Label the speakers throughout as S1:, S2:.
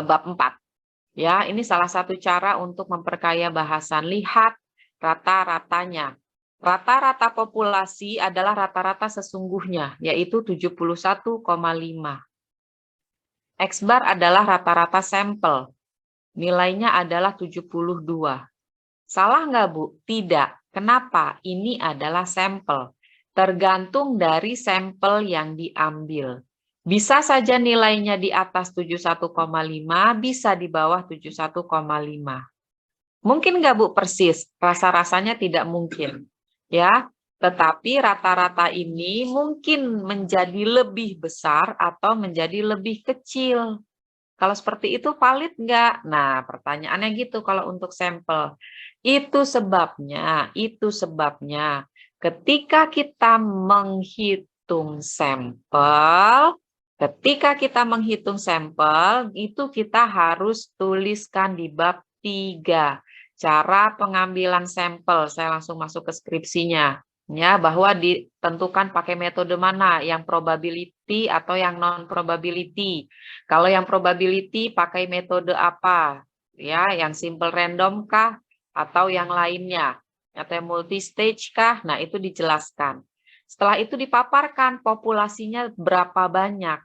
S1: bab 4. Ya, ini salah satu cara untuk memperkaya bahasan. Lihat rata-ratanya. Rata-rata populasi adalah rata-rata sesungguhnya, yaitu 71,5. X bar adalah rata-rata sampel. Nilainya adalah 72. Salah nggak, Bu? Tidak. Kenapa? Ini adalah sampel. Tergantung dari sampel yang diambil. Bisa saja nilainya di atas 71,5, bisa di bawah 71,5. Mungkin nggak, Bu, persis? Rasa-rasanya tidak mungkin. Ya, tetapi rata-rata ini mungkin menjadi lebih besar atau menjadi lebih kecil. Kalau seperti itu valid nggak? Nah, pertanyaannya gitu kalau untuk sampel. Itu sebabnya ketika kita menghitung sampel, itu kita harus tuliskan di bab 3. Cara pengambilan sampel. Saya langsung masuk ke skripsinya. Ya, bahwa ditentukan pakai metode mana, yang probability atau yang non probability. Kalau yang probability pakai metode apa? Ya, yang simple random kah atau yang lainnya? Atau yang multi stage kah? Nah, itu dijelaskan. Setelah itu dipaparkan populasinya berapa banyak.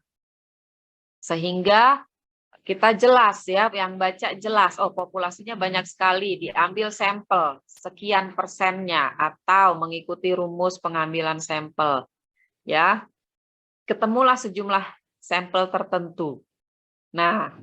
S1: Sehingga kita jelas ya, yang baca jelas, oh populasinya banyak sekali, diambil sampel sekian persennya atau mengikuti rumus pengambilan sampel. Ya, ketemulah sejumlah sampel tertentu. Nah,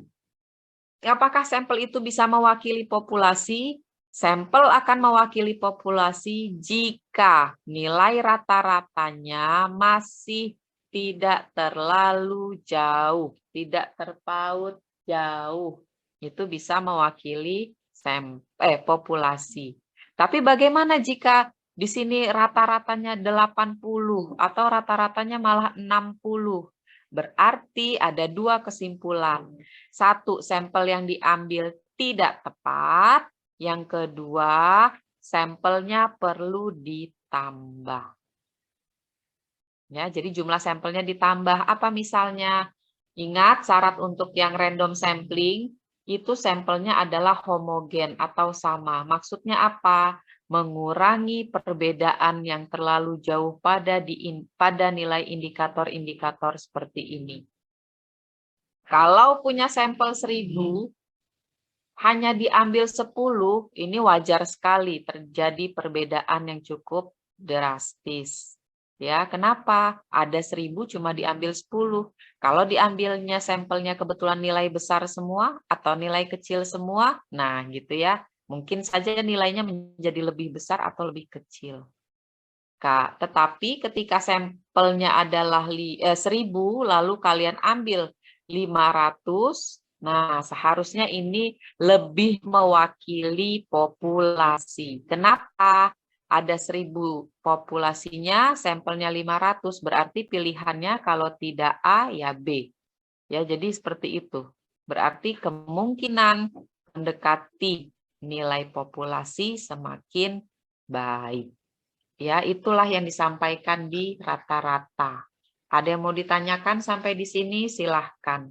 S1: apakah sampel itu bisa mewakili populasi? Sampel akan mewakili populasi jika nilai rata-ratanya masih tidak terlalu jauh, tidak terpaut jauh. Itu bisa mewakili populasi. Tapi bagaimana jika di sini rata-ratanya 80 atau rata-ratanya malah 60? Berarti ada dua kesimpulan. Satu, sampel yang diambil tidak tepat. Yang kedua, sampelnya perlu ditambah. Ya, jadi jumlah sampelnya ditambah. Apa misalnya? Ingat syarat untuk yang random sampling, itu sampelnya adalah homogen atau sama. Maksudnya apa? Mengurangi perbedaan yang terlalu jauh pada nilai indikator-indikator seperti ini. Kalau punya sampel 1000, hanya diambil 10, ini wajar sekali terjadi perbedaan yang cukup drastis. Ya, kenapa? Ada 1000 cuma diambil 10. Kalau diambilnya sampelnya kebetulan nilai besar semua atau nilai kecil semua, nah gitu ya. Mungkin saja nilainya menjadi lebih besar atau lebih kecil. Kak, tetapi ketika sampelnya adalah 1000, lalu kalian ambil 500, nah seharusnya ini lebih mewakili populasi. Kenapa? Ada 1000 populasinya, sampelnya 500, berarti pilihannya kalau tidak A, ya B. Ya, jadi seperti itu. Berarti kemungkinan mendekati nilai populasi semakin baik. Ya, itulah yang disampaikan di rata-rata. Ada yang mau ditanyakan sampai di sini? Silahkan.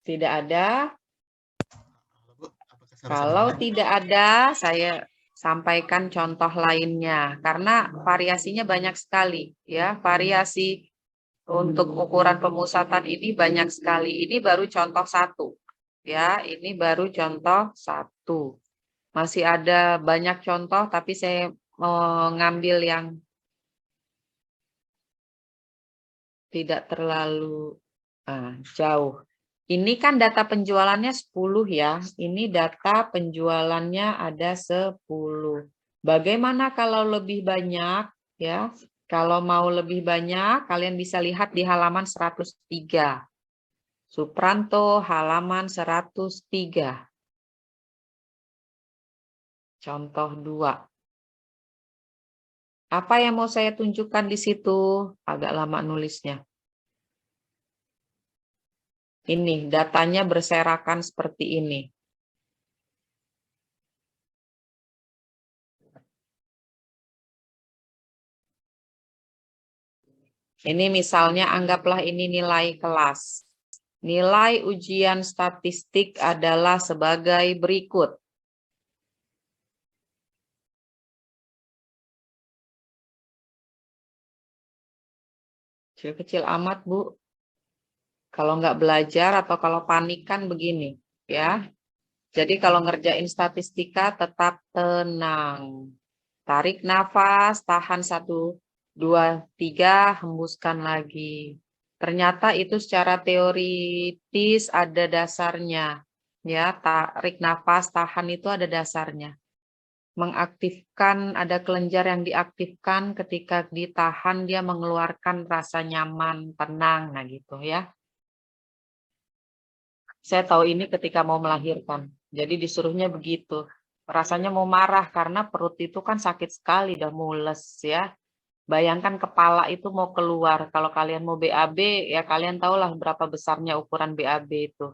S1: Tidak ada? Kalau tidak ada, saya sampaikan contoh lainnya. Karena variasinya banyak sekali. Ya, variasi untuk ukuran pemusatan ini banyak sekali. Ini baru contoh satu. Ya, ini baru contoh satu. Masih ada banyak contoh, tapi saya mau ngambil yang tidak terlalu jauh. Ini kan data penjualannya 10 ya. Ini data penjualannya ada 10. Bagaimana kalau lebih banyak ya? Kalau mau lebih banyak, kalian bisa lihat di halaman 103. Supranto halaman 103. Contoh 2. Apa yang mau saya tunjukkan di situ? Agak lama nulisnya. Ini datanya berserakan seperti ini. Ini misalnya anggaplah ini nilai kelas. Nilai ujian statistik adalah sebagai berikut. Kecil-kecil amat, Bu. Kalau nggak belajar atau kalau panik kan begini, ya. Jadi kalau ngerjain statistika tetap tenang. Tarik nafas, tahan 1, 2, 3, hembuskan lagi. Ternyata itu secara teoritis ada dasarnya. Ya, tarik nafas, tahan itu ada dasarnya. Mengaktifkan, ada kelenjar yang diaktifkan ketika ditahan dia mengeluarkan rasa nyaman, tenang, nah gitu ya. Saya tahu ini ketika mau melahirkan. Jadi disuruhnya begitu. Rasanya mau marah karena perut itu kan sakit sekali, udah mules ya. Bayangkan kepala itu mau keluar. Kalau kalian mau BAB, ya kalian tahulah berapa besarnya ukuran BAB itu.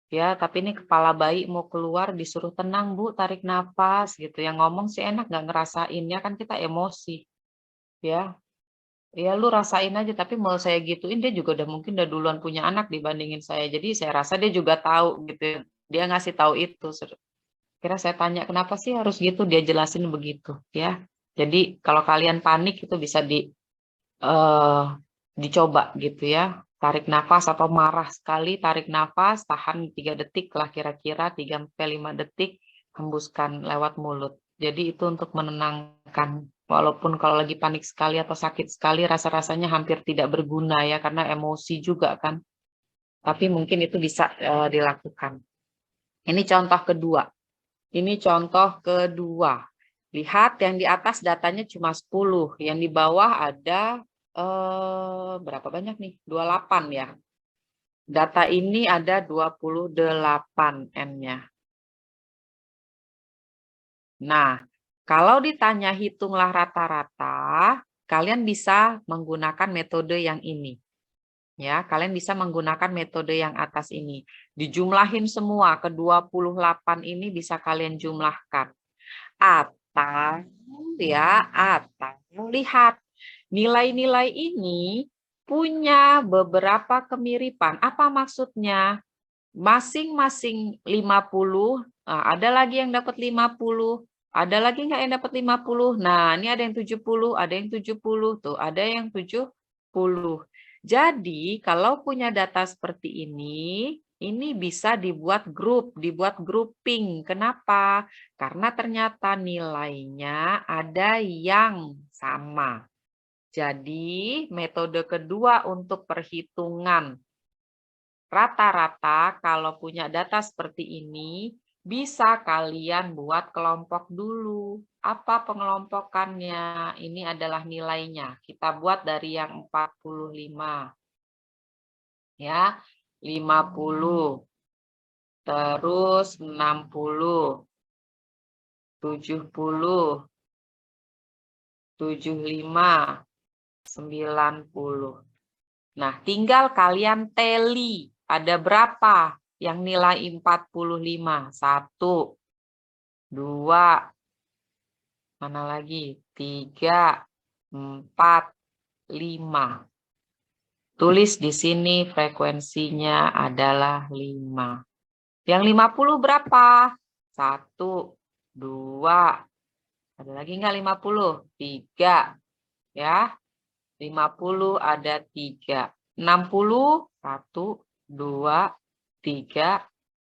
S1: Ya, tapi ini kepala bayi mau keluar, disuruh tenang Bu, tarik nafas gitu. Yang ngomong sih enak, nggak ngerasainnya kan kita emosi. Ya, ya lu rasain aja, tapi mau saya gituin dia juga udah mungkin udah duluan punya anak dibandingin saya. Jadi saya rasa dia juga tahu gitu. Dia ngasih tahu itu. Kira saya tanya kenapa sih harus gitu, dia jelasin begitu ya. Jadi kalau kalian panik itu bisa eh, dicoba gitu ya. Tarik nafas atau marah sekali, tarik nafas, tahan 3 detik lah kira-kira 3-5 detik, hembuskan lewat mulut. Jadi itu untuk menenangkan. Walaupun kalau lagi panik sekali atau sakit sekali, rasa-rasanya hampir tidak berguna ya, karena emosi juga kan. Tapi mungkin itu bisa dilakukan. Ini contoh kedua. Ini contoh kedua. Lihat yang di atas datanya cuma 10, yang di bawah ada berapa banyak nih? 28 ya. Data ini ada 28 N-nya. Nah, kalau ditanya hitunglah rata-rata, kalian bisa menggunakan metode yang ini. Ya, kalian bisa menggunakan metode yang atas ini. Dijumlahin semua ke 28 ini bisa kalian jumlahkan. Atau lihat nilai-nilai ini punya beberapa kemiripan. Apa maksudnya? Masing-masing 50, ada lagi yang dapat 50, ada lagi nggak yang dapat 50? Nah, ini ada yang 70, ada yang 70, tuh ada yang 70. Jadi, kalau punya data seperti ini bisa dibuat grup, dibuat grouping. Kenapa? Karena ternyata nilainya ada yang sama. Jadi, metode kedua untuk perhitungan rata-rata kalau punya data seperti ini, bisa kalian buat kelompok dulu. Apa pengelompokannya? Ini adalah nilainya. Kita buat dari yang 45. Ya, 50. Terus 60. 70. 75. 90. Nah, tinggal kalian tally. Ada berapa yang nilai 45? 1, 2, mana lagi? 3, 4, 5. Tulis di sini frekuensinya adalah 5. Yang 50 berapa? 1, 2, ada lagi nggak 50? 3, ya. 50 ada 3. 60, 1, 2, 3,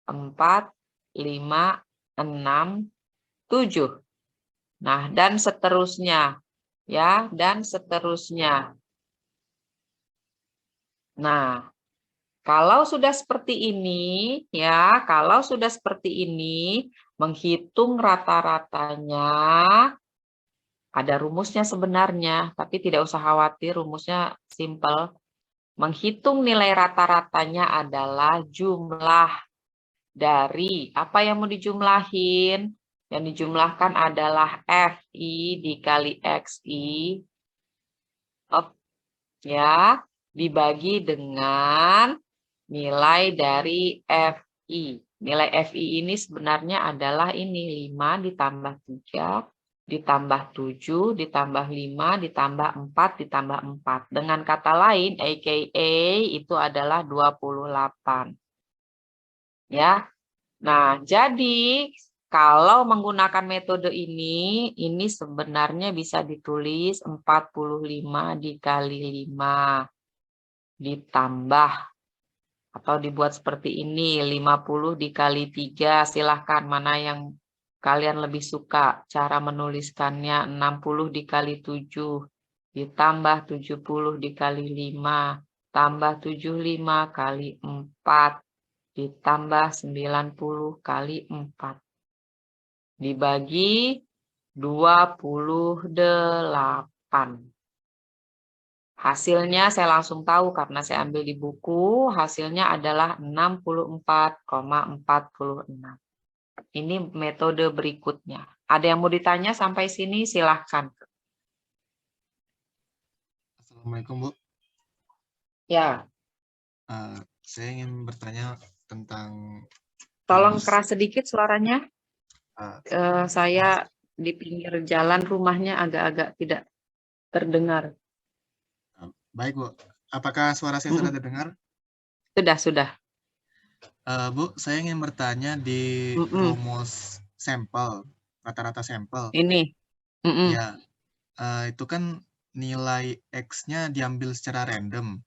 S1: 4, 5, 6, 7. Nah, dan seterusnya. Ya, dan seterusnya. Nah, kalau sudah seperti ini, ya, kalau sudah seperti ini, menghitung rata-ratanya, ada rumusnya sebenarnya, tapi tidak usah khawatir, rumusnya simple. Menghitung nilai rata-ratanya adalah jumlah dari apa yang mau dijumlahin. Yang dijumlahkan adalah FI dikali XI, ya, dibagi dengan nilai dari FI. Nilai FI ini sebenarnya adalah ini 5 ditambah 3 ditambah 7, ditambah 5, ditambah 4, ditambah 4. Dengan kata lain, aka itu adalah 28. Ya. Nah, jadi kalau menggunakan metode ini sebenarnya bisa ditulis 45 dikali 5 ditambah atau dibuat seperti ini 50 dikali 3. Silahkan mana yang kalian lebih suka cara menuliskannya. 60 dikali 7 ditambah 70 dikali 5 tambah 75 kali 4 ditambah 90 kali 4 dibagi 28. Hasilnya saya langsung tahu karena saya ambil di buku, hasilnya adalah 64,46. Ini metode berikutnya. Ada yang mau ditanya sampai sini? Silahkan.
S2: Assalamualaikum, Bu.
S1: Ya,
S2: Saya ingin bertanya tentang
S1: tolong
S2: rumus.
S1: keras sedikit suaranya. Saya di pinggir jalan, rumahnya agak-agak tidak terdengar.
S2: Baik, Bu. Apakah suara saya sudah terdengar?
S1: Sudah.
S2: Bu, saya ingin bertanya di rumus sampel, rata-rata sampel.
S1: Ini.
S2: Ya, itu kan nilai X-nya diambil secara random.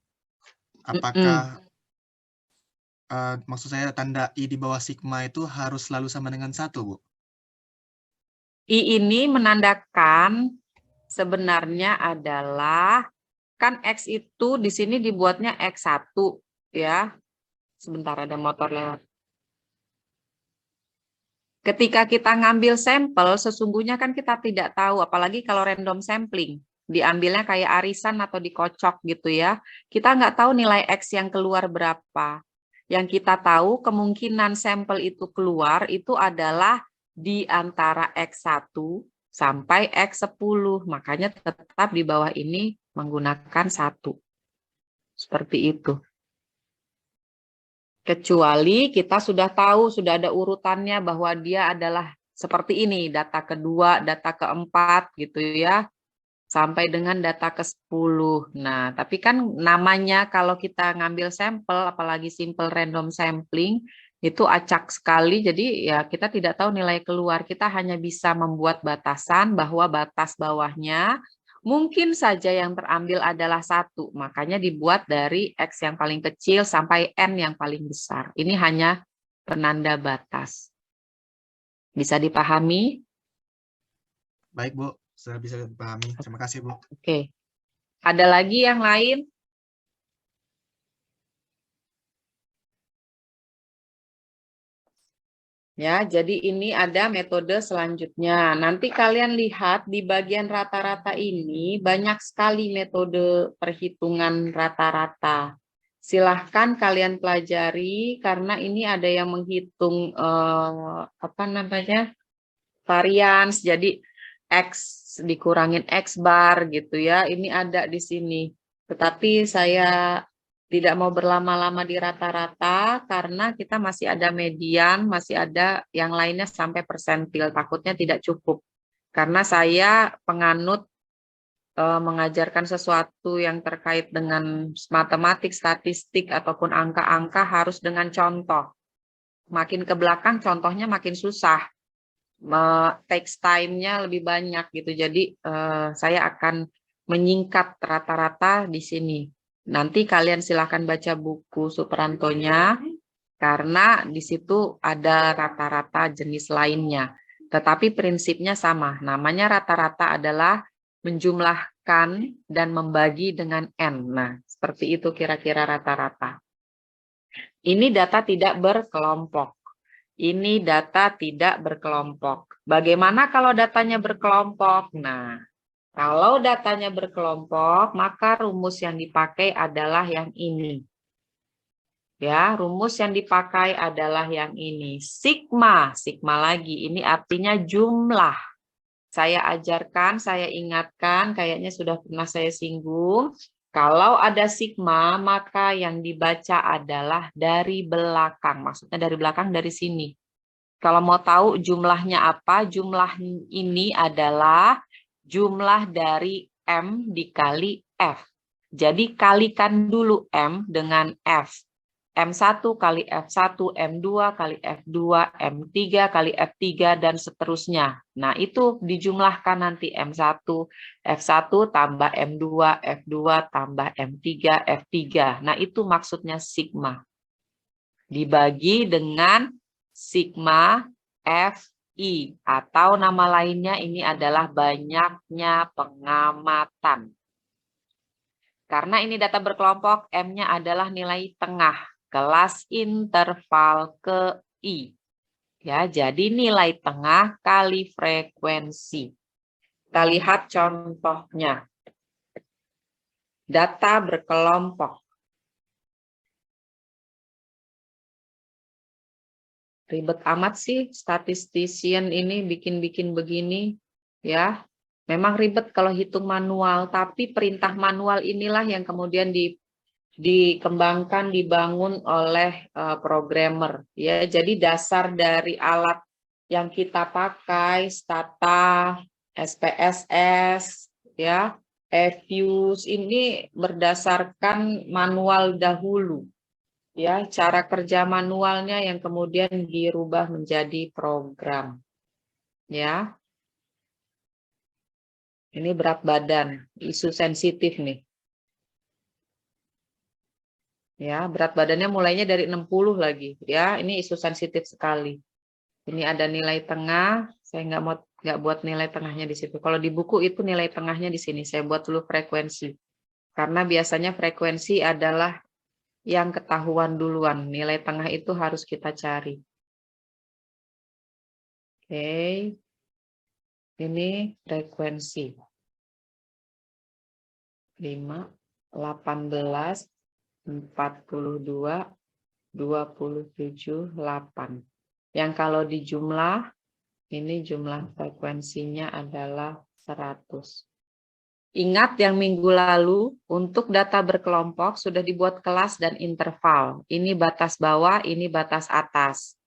S2: Apakah, maksud saya tanda I di bawah sigma itu harus selalu sama dengan 1, Bu?
S1: I ini menandakan sebenarnya adalah, kan X itu di sini dibuatnya X1 ya. Sebentar ada motor lewat. Ketika kita ngambil sampel, sesungguhnya kan kita tidak tahu, apalagi kalau random sampling. Diambilnya kayak arisan atau dikocok gitu ya. Kita nggak tahu nilai X yang keluar berapa. Yang kita tahu kemungkinan sampel itu keluar itu adalah di antara X1 sampai X10. Makanya tetap di bawah ini menggunakan 1. Seperti itu. Kecuali kita sudah tahu, sudah ada urutannya bahwa dia adalah seperti ini, data kedua, data keempat gitu ya, sampai dengan data ke-10. Nah, tapi kan namanya kalau kita ngambil sampel, apalagi simple random sampling, itu acak sekali, jadi ya kita tidak tahu nilai keluar. Kita hanya bisa membuat batasan bahwa batas bawahnya mungkin saja yang terambil adalah 1, makanya dibuat dari X yang paling kecil sampai N yang paling besar. Ini hanya penanda batas. Bisa dipahami?
S2: Baik, Bu. Sudah bisa dipahami. Terima kasih, Bu.
S1: Oke. Ada lagi yang lain? Ya, jadi ini ada metode selanjutnya. Nanti kalian lihat di bagian rata-rata ini banyak sekali metode perhitungan rata-rata. Silahkan kalian pelajari karena ini ada yang menghitung apa namanya? Varians. Jadi X dikurangin X bar gitu ya. Ini ada di sini. Tetapi saya tidak mau berlama-lama di rata-rata karena kita masih ada median, masih ada yang lainnya sampai persentil. Takutnya tidak cukup. Karena saya penganut mengajarkan sesuatu yang terkait dengan matematik, statistik, ataupun angka-angka harus dengan contoh. Makin ke belakang contohnya makin susah. Takes time-nya lebih banyak gitu. Jadi saya akan menyingkat rata-rata di sini. Nanti kalian silahkan baca buku Suprantonya, karena di situ ada rata-rata jenis lainnya. Tetapi prinsipnya sama. Namanya rata-rata adalah menjumlahkan dan membagi dengan N. Nah, seperti itu kira-kira rata-rata. Ini data tidak berkelompok. Ini data tidak berkelompok. Bagaimana kalau datanya berkelompok? Nah, kalau datanya berkelompok, maka rumus yang dipakai adalah yang ini. Ya, rumus yang dipakai adalah yang ini. Sigma, sigma lagi. Ini artinya jumlah. Saya ajarkan, saya ingatkan, kayaknya sudah pernah saya singgung. Kalau ada sigma, maka yang dibaca adalah dari belakang. Maksudnya dari belakang dari sini. Kalau mau tahu jumlahnya apa, jumlah ini adalah jumlah dari M dikali F. Jadi kalikan dulu M dengan F. M1 kali F1, M2 kali F2, M3 kali F3, dan seterusnya. Nah, itu dijumlahkan nanti M1, F1 tambah M2, F2 tambah M3, F3. Nah, itu maksudnya sigma. Dibagi dengan sigma Fi, atau nama lainnya ini adalah banyaknya pengamatan. Karena ini data berkelompok, M-nya adalah nilai tengah kelas interval ke I. Ya, jadi nilai tengah kali frekuensi. Kita lihat contohnya. Data berkelompok. Ribet amat sih statistician ini bikin-bikin begini, ya. Memang ribet kalau hitung manual, tapi perintah manual inilah yang kemudian dikembangkan, dibangun oleh programmer, ya. Jadi dasar dari alat yang kita pakai, Stata, SPSS, ya, EFUS, ini berdasarkan manual dahulu. Ya, cara kerja manualnya yang kemudian dirubah menjadi program. Ya. Ini berat badan, isu sensitif nih. Ya, berat badannya mulainya dari 60 lagi. Ya, ini isu sensitif sekali. Ini ada nilai tengah, saya nggak buat nilai tengahnya di situ. Kalau di buku itu nilai tengahnya di sini, saya buat dulu frekuensi. Karena biasanya frekuensi adalah yang ketahuan duluan. Nilai tengah itu harus kita cari. Oke. Ini frekuensi. 5, 18, 42, 27, 8. Yang kalau dijumlah, ini jumlah frekuensinya adalah 100. Ingat yang minggu lalu, untuk data berkelompok sudah dibuat kelas dan interval. Ini batas bawah, ini batas atas.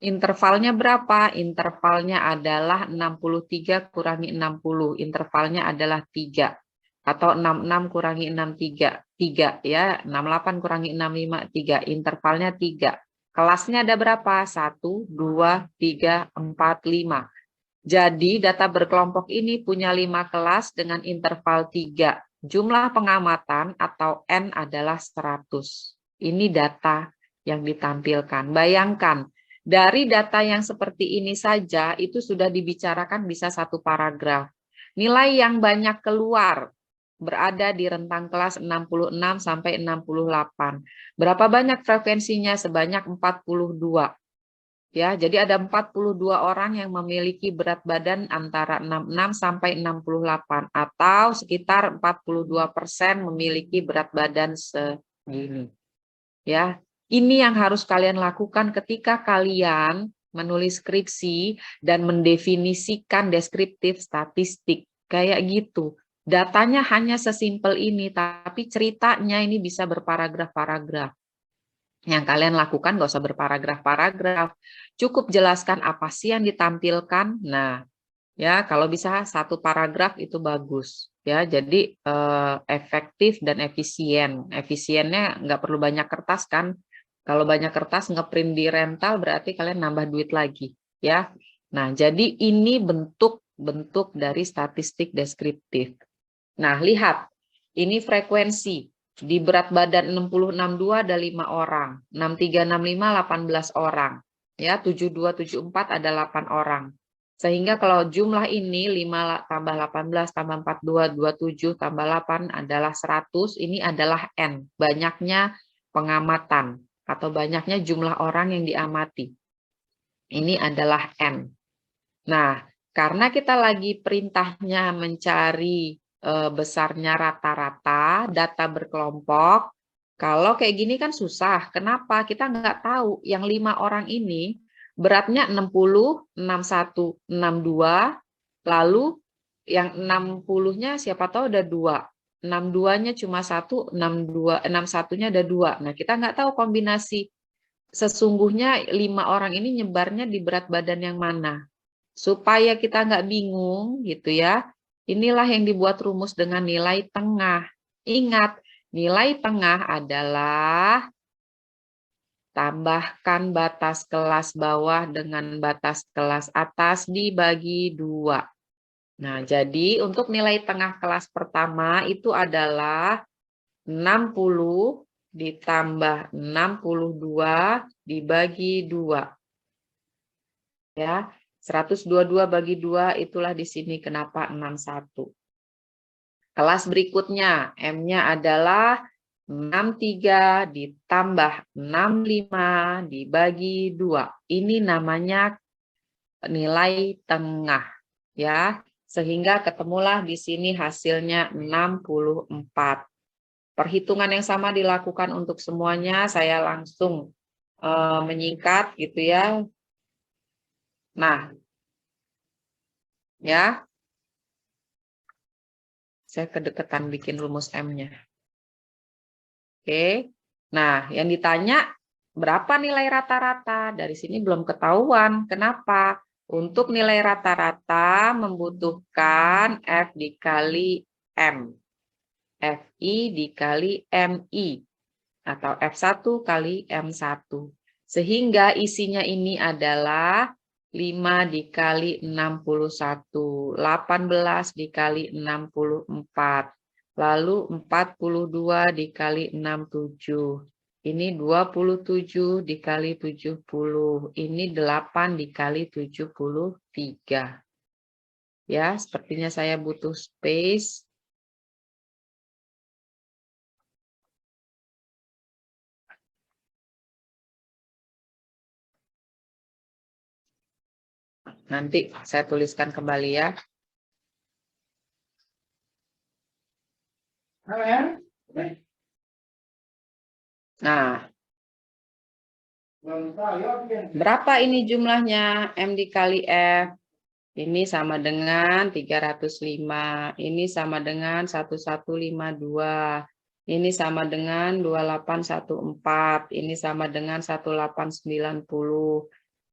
S1: Intervalnya berapa? Intervalnya adalah 63 kurangi 60. Intervalnya adalah 3. Atau 66 kurangi 63. 3 ya. 68 kurangi 65. 3. Intervalnya 3. Kelasnya ada berapa? 1, 2, 3, 4, 5. Jadi data berkelompok ini punya 5 kelas dengan interval 3. Jumlah pengamatan atau N adalah 100. Ini data yang ditampilkan. Bayangkan, dari data yang seperti ini saja itu sudah dibicarakan bisa satu paragraf. Nilai yang banyak keluar berada di rentang kelas 66 sampai 68. Berapa banyak frekuensinya? Sebanyak 42. Ya, jadi ada 42 orang yang memiliki berat badan antara 66 sampai 68 atau sekitar 42% memiliki berat badan segini. Ya, ini yang harus kalian lakukan ketika kalian menulis skripsi dan mendefinisikan deskriptif statistik. Kayak gitu. Datanya hanya sesimpel ini, tapi ceritanya ini bisa berparagraf-paragraf. Yang kalian lakukan nggak usah berparagraf-paragraf. Cukup jelaskan apa sih yang ditampilkan. Nah, ya kalau bisa satu paragraf itu bagus. Ya, jadi efektif dan efisien. Efisiennya nggak perlu banyak kertas kan. Kalau banyak kertas ngeprint di rental berarti kalian nambah duit lagi, ya. Nah, jadi ini bentuk dari statistik deskriptif. Nah, lihat. Ini frekuensi. Di berat badan 60-62 ada 5 orang. 63-65 18 orang. Ya, 72-74 ada 8 orang. Sehingga kalau jumlah ini 5 tambah 18 tambah 42, 27 tambah 8 adalah 100. Ini adalah N. Banyaknya pengamatan. Atau banyaknya jumlah orang yang diamati. Ini adalah N. Nah, karena kita lagi perintahnya mencari besarnya rata-rata, data berkelompok, kalau kayak gini kan susah. Kenapa? Kita nggak tahu yang 5 orang ini beratnya 60, 61, 62, lalu yang 60-nya siapa tahu ada 2. 62-nya cuma 1, 61-nya ada 2. Nah, kita nggak tahu kombinasi sesungguhnya 5 orang ini nyebarnya di berat badan yang mana. Supaya kita nggak bingung gitu ya. Inilah yang dibuat rumus dengan nilai tengah. Ingat, nilai tengah adalah tambahkan batas kelas bawah dengan batas kelas atas dibagi 2. Nah, jadi untuk nilai tengah kelas pertama itu adalah 60 ditambah 62 dibagi 2. Ya, 122 bagi 2 itulah di sini kenapa 61. Kelas berikutnya, M-nya adalah 63 ditambah 65 dibagi 2. Ini namanya nilai tengah, ya. Sehingga ketemulah di sini hasilnya 64. Perhitungan yang sama dilakukan untuk semuanya, saya langsung menyingkat gitu ya. Nah, ya. Saya kedekatan bikin rumus M-nya. Oke. Nah, yang ditanya berapa nilai rata-rata? Dari sini belum ketahuan. Kenapa? Untuk nilai rata-rata membutuhkan F dikali M. FI dikali MI. Atau F1 kali M1. Sehingga isinya ini adalah 5 dikali 61, 18 dikali 64, lalu 42 dikali 67. Ini 27 dikali 70, ini 8 dikali 73. Ya, sepertinya saya butuh space. Nanti saya tuliskan kembali ya. Nah, berapa ini jumlahnya? M dikali F. Ini sama dengan 305. Ini sama dengan 1152. Ini sama dengan 2814. Ini sama dengan 1890.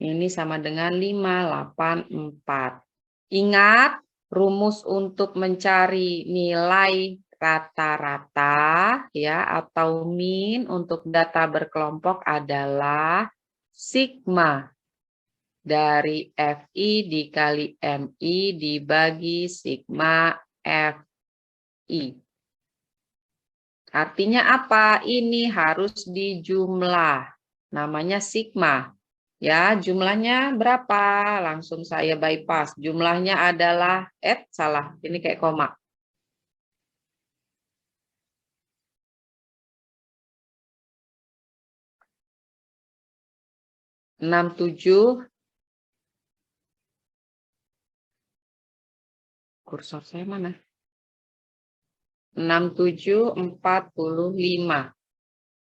S1: Ini sama dengan 584. Ingat, rumus untuk mencari nilai rata-rata ya atau min untuk data berkelompok adalah sigma dari FI dikali MI dibagi sigma FI. Artinya apa? Ini harus dijumlah. Namanya sigma. Ya, jumlahnya berapa? Langsung saya bypass. Jumlahnya adalah, salah. Ini kayak koma. 67. Kursor saya mana? 6745.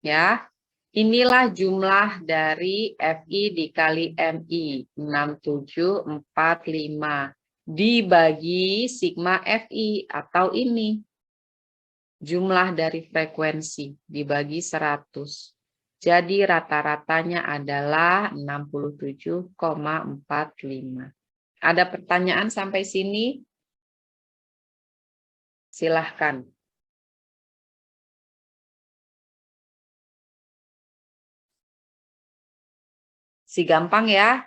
S1: Ya. Inilah jumlah dari FI dikali MI. 6745. Dibagi sigma FI atau ini. Jumlah dari frekuensi dibagi 100. Jadi rata-ratanya adalah 67,45. Ada pertanyaan sampai sini? Silahkan. Si gampang ya.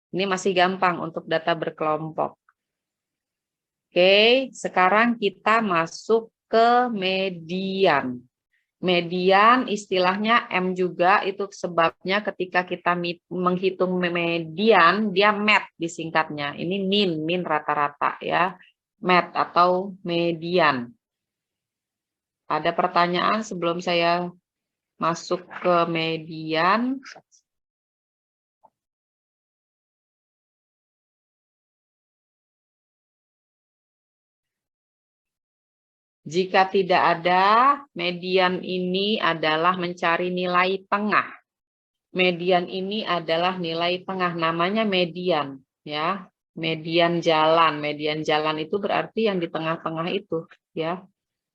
S1: Ini masih gampang untuk data berkelompok. Oke, sekarang kita masuk ke median. Median istilahnya M juga, itu sebabnya ketika kita menghitung median, dia MET disingkatnya. Ini min rata-rata ya. MET atau median. Ada pertanyaan sebelum saya masuk ke median? Jika tidak ada, median ini adalah mencari nilai tengah. Median ini adalah nilai tengah, namanya median, ya. Median jalan. Median jalan itu berarti yang di tengah-tengah itu, ya.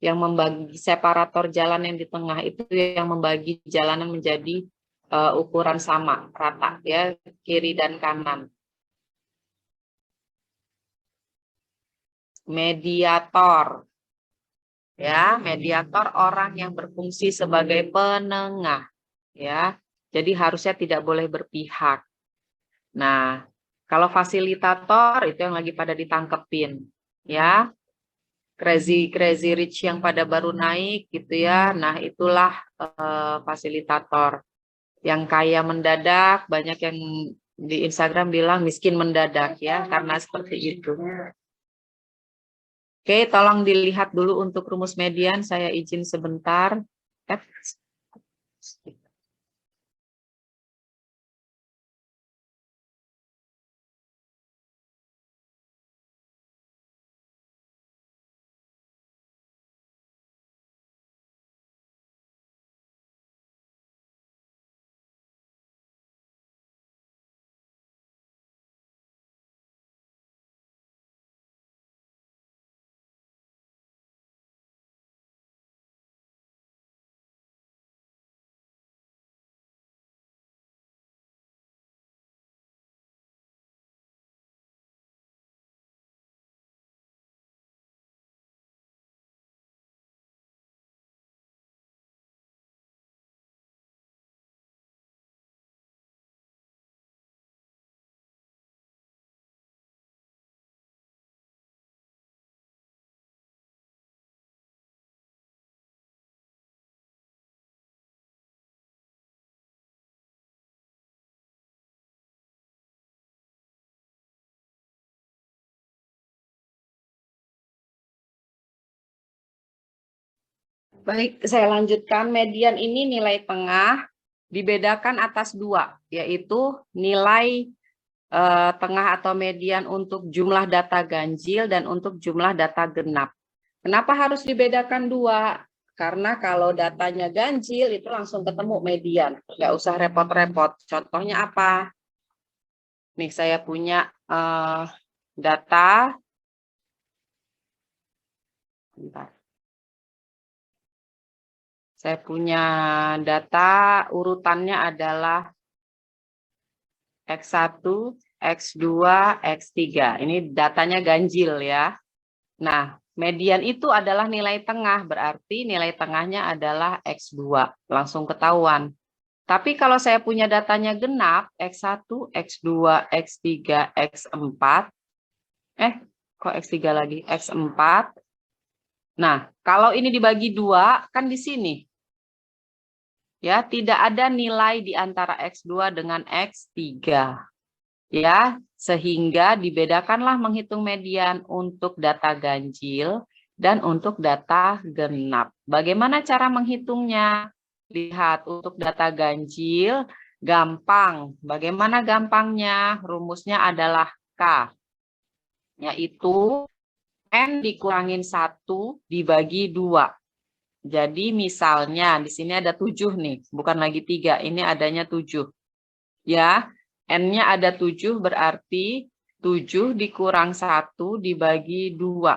S1: Yang membagi separator jalan yang di tengah itu yang membagi jalanan menjadi ukuran sama, rata ya, kiri dan kanan. Mediator. Ya, mediator orang yang berfungsi sebagai penengah, ya. Jadi harusnya tidak boleh berpihak. Nah, kalau fasilitator itu yang lagi pada ditangkepin, ya. Crazy rich yang pada baru naik gitu ya. Nah, itulah fasilitator. Yang kaya mendadak, banyak yang di Instagram bilang miskin mendadak ya, karena seperti itu. Oke, tolong dilihat dulu untuk rumus median. Saya izin sebentar. Baik, saya lanjutkan. Median ini nilai tengah dibedakan atas dua, yaitu nilai tengah atau median untuk jumlah data ganjil dan untuk jumlah data genap. Kenapa harus dibedakan dua? Karena kalau datanya ganjil itu langsung ketemu median, nggak usah repot-repot. Contohnya apa? Nih saya punya data. Bentar. Saya punya data urutannya adalah X1, X2, X3. Ini datanya ganjil ya. Nah, median itu adalah nilai tengah, berarti nilai tengahnya adalah X2. Langsung ketahuan. Tapi kalau saya punya datanya genap, X1, X2, X3, X4. Kok X3 lagi? X4. Nah, kalau ini dibagi dua, kan di sini. Ya, tidak ada nilai di antara X2 dengan X3. Ya, sehingga dibedakanlah menghitung median untuk data ganjil dan untuk data genap. Bagaimana cara menghitungnya? Lihat, untuk data ganjil gampang. Bagaimana gampangnya? Rumusnya adalah K, yaitu N dikurangin 1 dibagi 2. Jadi misalnya di sini ada 7 nih, bukan lagi 3, ini adanya 7. Ya, N-nya ada 7 berarti 7 dikurang 1 dibagi 2.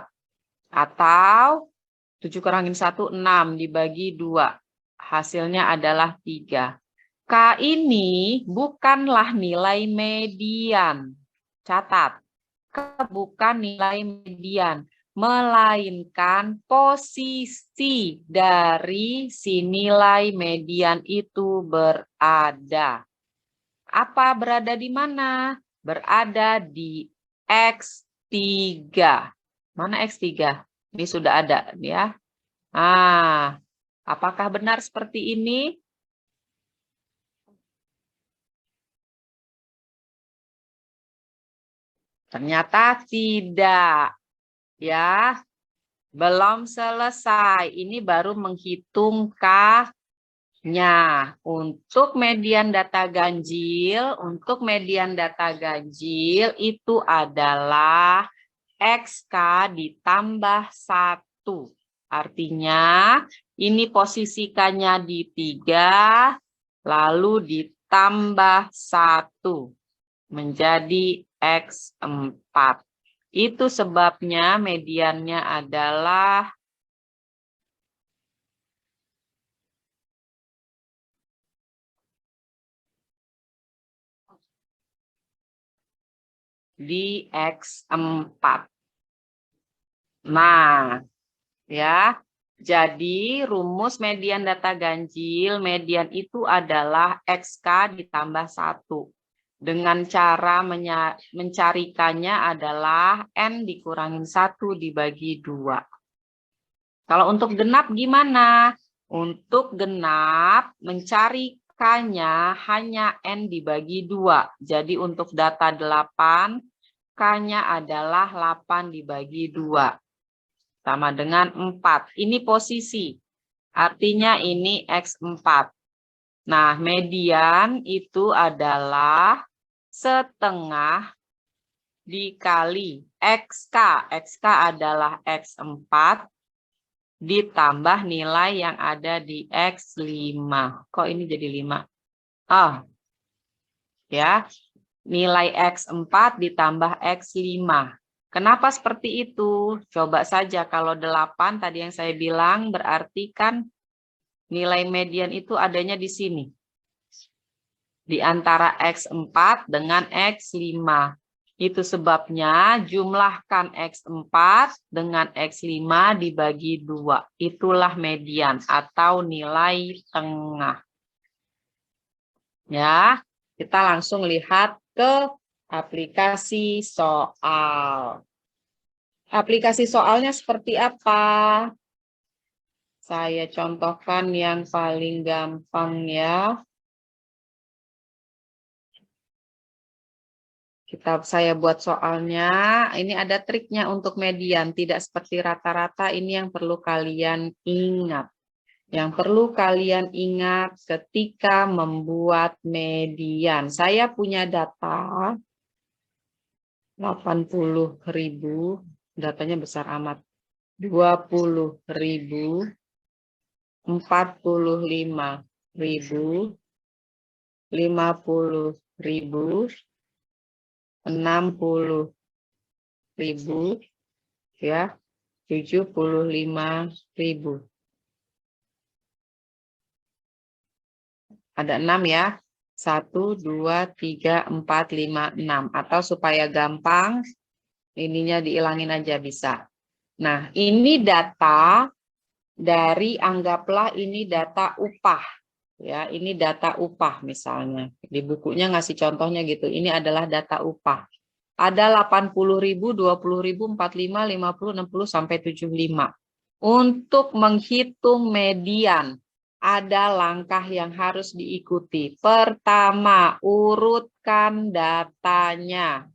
S1: Atau 7 kurangin 1, 6 dibagi 2. Hasilnya adalah 3. K ini bukanlah nilai median. Catat, K bukan nilai median, melainkan posisi dari si nilai median itu berada. Apa berada di mana? Berada di X3. Mana X3? Ini sudah ada ya. Apakah benar seperti ini? Ternyata tidak. Ya, belum selesai. Ini baru menghitung K-nya. Untuk median data ganjil, itu adalah XK ditambah 1. Artinya ini posisi K-nya di 3, lalu ditambah 1 menjadi X4. Itu sebabnya mediannya adalah di X4. Nah, ya. Jadi rumus median data ganjil, median itu adalah XK ditambah 1. Dengan cara mencarikannya adalah N dikurangin 1 dibagi 2. Kalau untuk genap gimana? Untuk genap mencarikannya hanya N dibagi 2. Jadi untuk data 8, K-nya adalah 8 dibagi 2. Sama dengan 4. Ini posisi. Artinya ini X4. Nah, median itu adalah setengah dikali XK. XK adalah X4 ditambah nilai yang ada di X5. Kok ini jadi 5? Oh, ya. Nilai X4 ditambah X5. Kenapa seperti itu? Coba saja kalau 8 tadi yang saya bilang berarti kan nilai median itu adanya di sini. Di antara X4 dengan X5. Itu sebabnya jumlahkan X4 dengan X5 dibagi 2. Itulah median atau nilai tengah. Ya, kita langsung lihat ke aplikasi soal. Aplikasi soalnya seperti apa? Saya contohkan yang paling gampang ya. Saya buat soalnya. Ini ada triknya untuk median. Tidak seperti rata-rata, ini yang perlu kalian ingat. Yang perlu kalian ingat ketika membuat median. Saya punya data 80.000, datanya besar amat. 20.000, 45.000, 50.000, 60.000, ya, 75.000. Ada 6 ya. 1, 2, 3, 4, 5, 6. Atau supaya gampang, ininya dihilangin aja bisa. Nah, ini data dari, anggaplah ini data upah. Ya, ini data upah misalnya. Di bukunya ngasih contohnya gitu. Ini adalah data upah. Ada 80.000, 20.000, 45, 50, 60, sampai 75. Untuk menghitung median, ada langkah yang harus diikuti. Pertama, urutkan datanya.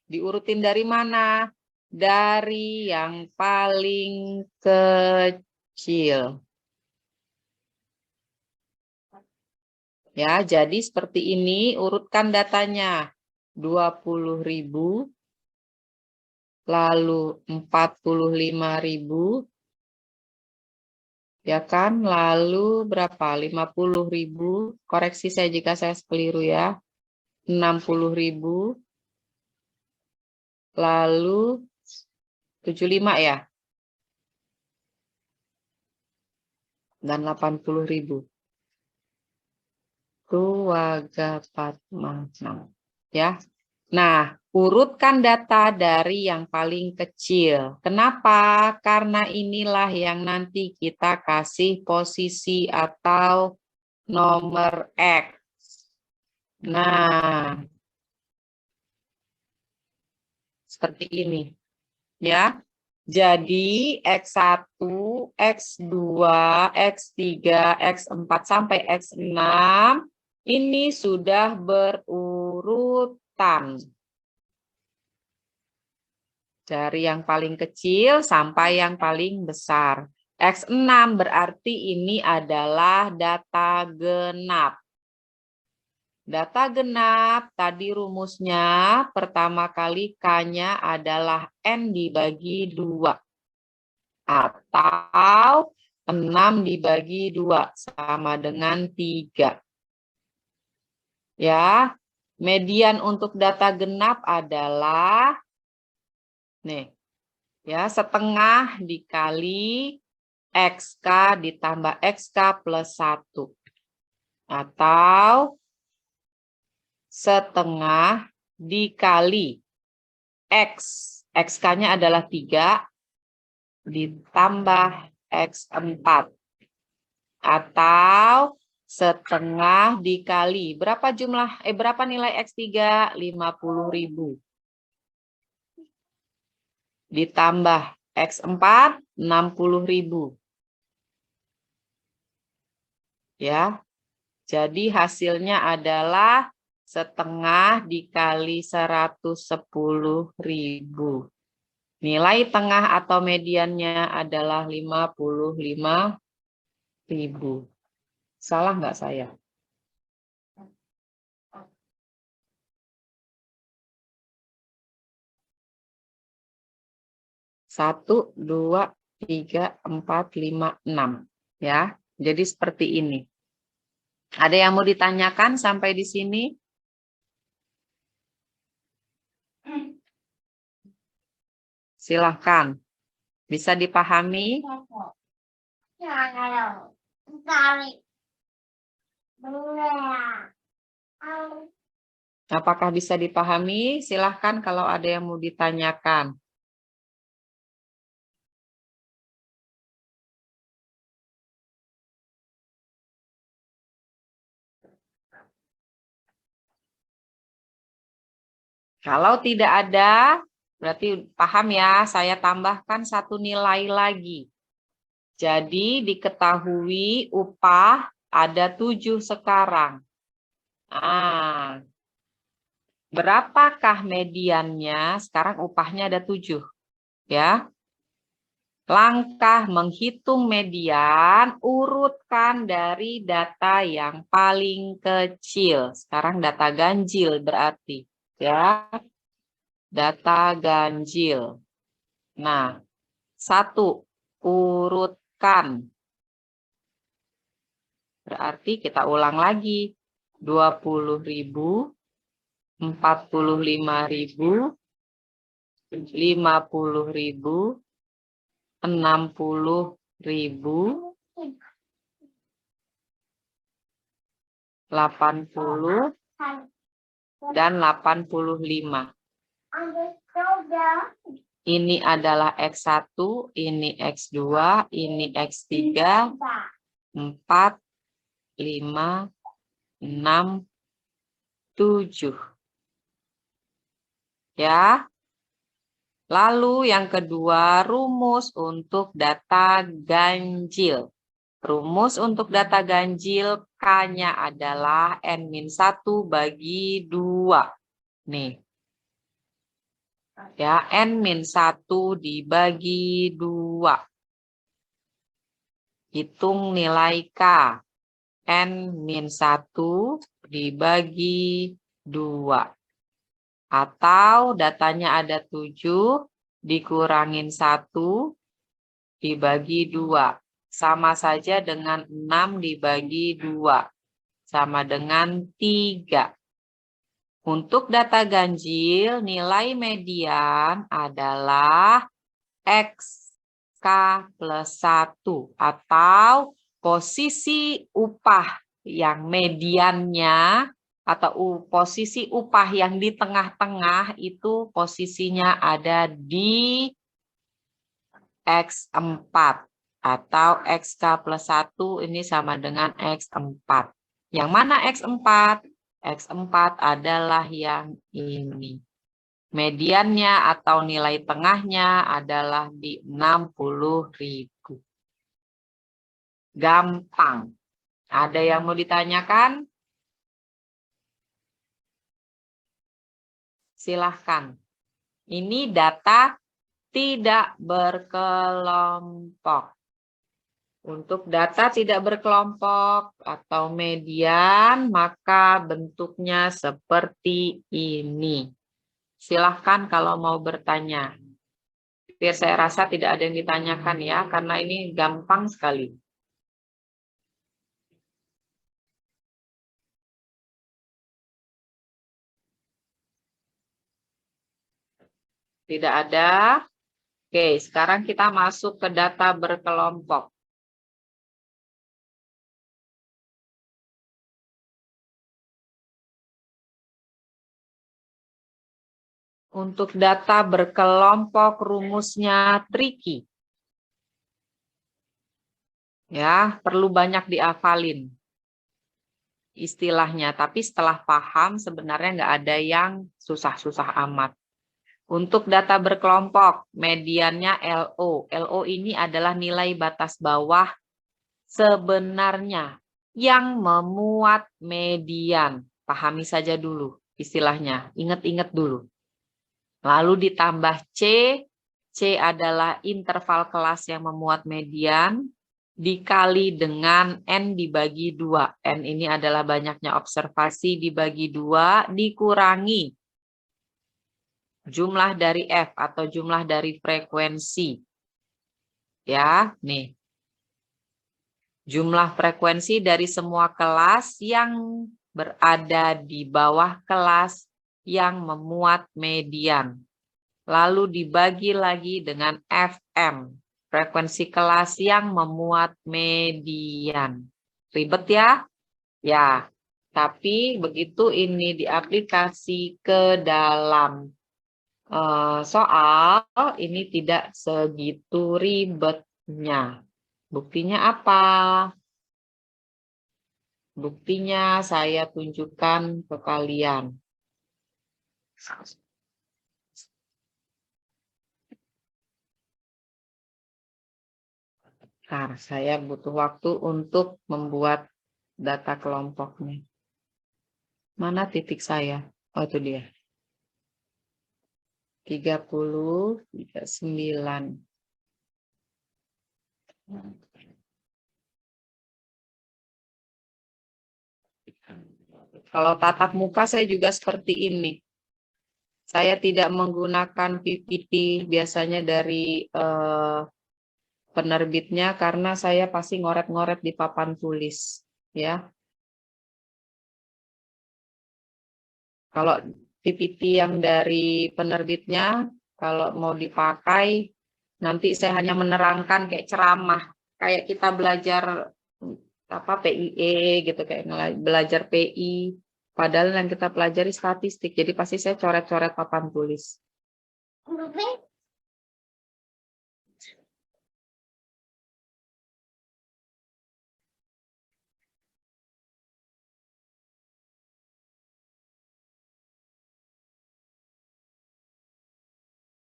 S1: Diurutin dari mana? Dari yang paling kecil. Ya, jadi seperti ini, urutkan datanya. 20.000, lalu 45.000, ya kan? Lalu berapa? 50.000. Koreksi saya jika saya keliru ya. 60.000. Lalu 75 ya. Dan 80.000. Ya. Nah, urutkan data dari yang paling kecil. Kenapa? Karena inilah yang nanti kita kasih posisi atau nomor X. Nah, seperti ini. Ya. Jadi X1, X2, X3, X4 sampai X6 ini sudah berurutan. Dari yang paling kecil sampai yang paling besar. X6 berarti ini adalah data genap. Data genap, tadi rumusnya pertama kali K-nya adalah N dibagi 2. Atau 6 dibagi 2 sama dengan 3. Ya, median untuk data genap adalah nih, ya, setengah dikali XK ditambah XK plus 1. Atau setengah dikali X. X-nya adalah 3 ditambah X4. Atau setengah dikali. Berapa nilai X3? 50.000. Ditambah X4, 60.000. Ya. Jadi hasilnya adalah setengah dikali 110.000. Nilai tengah atau mediannya adalah 55.000. Salah nggak saya? Satu, 2, 3, 4, 5, 6. Ya, jadi seperti ini. Ada yang mau ditanyakan sampai di sini? Silahkan. Bisa dipahami? Apakah bisa dipahami? Silahkan kalau ada yang mau ditanyakan. Kalau tidak ada, berarti paham ya, saya tambahkan satu nilai lagi. Jadi diketahui upah ada 7 sekarang. Ah, berapakah mediannya? Sekarang upahnya ada 7. Ya. Langkah menghitung median, urutkan dari data yang paling kecil. Sekarang data ganjil berarti. Ya, data ganjil. Nah, 1, urutkan. Berarti kita ulang lagi. 20.000, 45.000, 50.000, 60.000, 80, dan 85. Ini adalah X1, ini X2, ini X3, 4, 5, 6, 7. Ya. Lalu yang kedua, rumus untuk data ganjil. Rumus untuk data ganjil K-nya adalah N-1 bagi 2. Nih. Ya, N-1 dibagi 2. Hitung nilai K. N-1 dibagi 2. Atau datanya ada 7, dikurangin 1, dibagi 2. Sama saja dengan 6 dibagi 2. Sama dengan 3. Untuk data ganjil, nilai median adalah XK plus 1. Atau posisi upah yang mediannya atau posisi upah yang di tengah-tengah itu posisinya ada di X4 atau XK plus 1 ini sama dengan X4. Yang mana X4? X4 adalah yang ini. Mediannya atau nilai tengahnya adalah di 60.000. Gampang. Ada yang mau ditanyakan? Silahkan. Ini data tidak berkelompok. Untuk data tidak berkelompok atau median, maka bentuknya seperti ini. Silahkan kalau mau bertanya. Biar saya rasa tidak ada yang ditanyakan ya, karena ini gampang sekali. Tidak ada. Oke, sekarang kita masuk ke data berkelompok. Untuk data berkelompok rumusnya tricky. Ya, perlu banyak dihafalin istilahnya, tapi setelah paham sebenarnya nggak ada yang susah-susah amat. Untuk data berkelompok, mediannya LO. LO ini adalah nilai batas bawah sebenarnya yang memuat median. Pahami saja dulu istilahnya, ingat-ingat dulu. Lalu ditambah C. C adalah interval kelas yang memuat median, dikali dengan N dibagi 2. N ini adalah banyaknya observasi dibagi 2, dikurangi jumlah dari F atau jumlah dari frekuensi. Ya, nih. Jumlah frekuensi dari semua kelas yang berada di bawah kelas yang memuat median. Lalu dibagi lagi dengan FM, frekuensi kelas yang memuat median. Ribet ya? Ya, tapi begitu ini diaplikasi ke dalam soal, ini tidak segitu ribetnya. Buktinya apa? Buktinya saya tunjukkan ke kalian. Nah, saya butuh waktu untuk membuat data kelompoknya. Mana titik saya? Oh, itu dia. 30, 39. Kalau tatap muka saya juga seperti ini. Saya tidak menggunakan PPT biasanya dari penerbitnya karena saya pasti ngoret-ngoret di papan tulis, ya. Kalau PPT yang dari penerbitnya, kalau mau dipakai, nanti saya hanya menerangkan kayak ceramah, kayak kita belajar apa PIE gitu, kayak belajar PI. Padahal yang kita pelajari statistik, jadi pasti saya coret-coret papan tulis.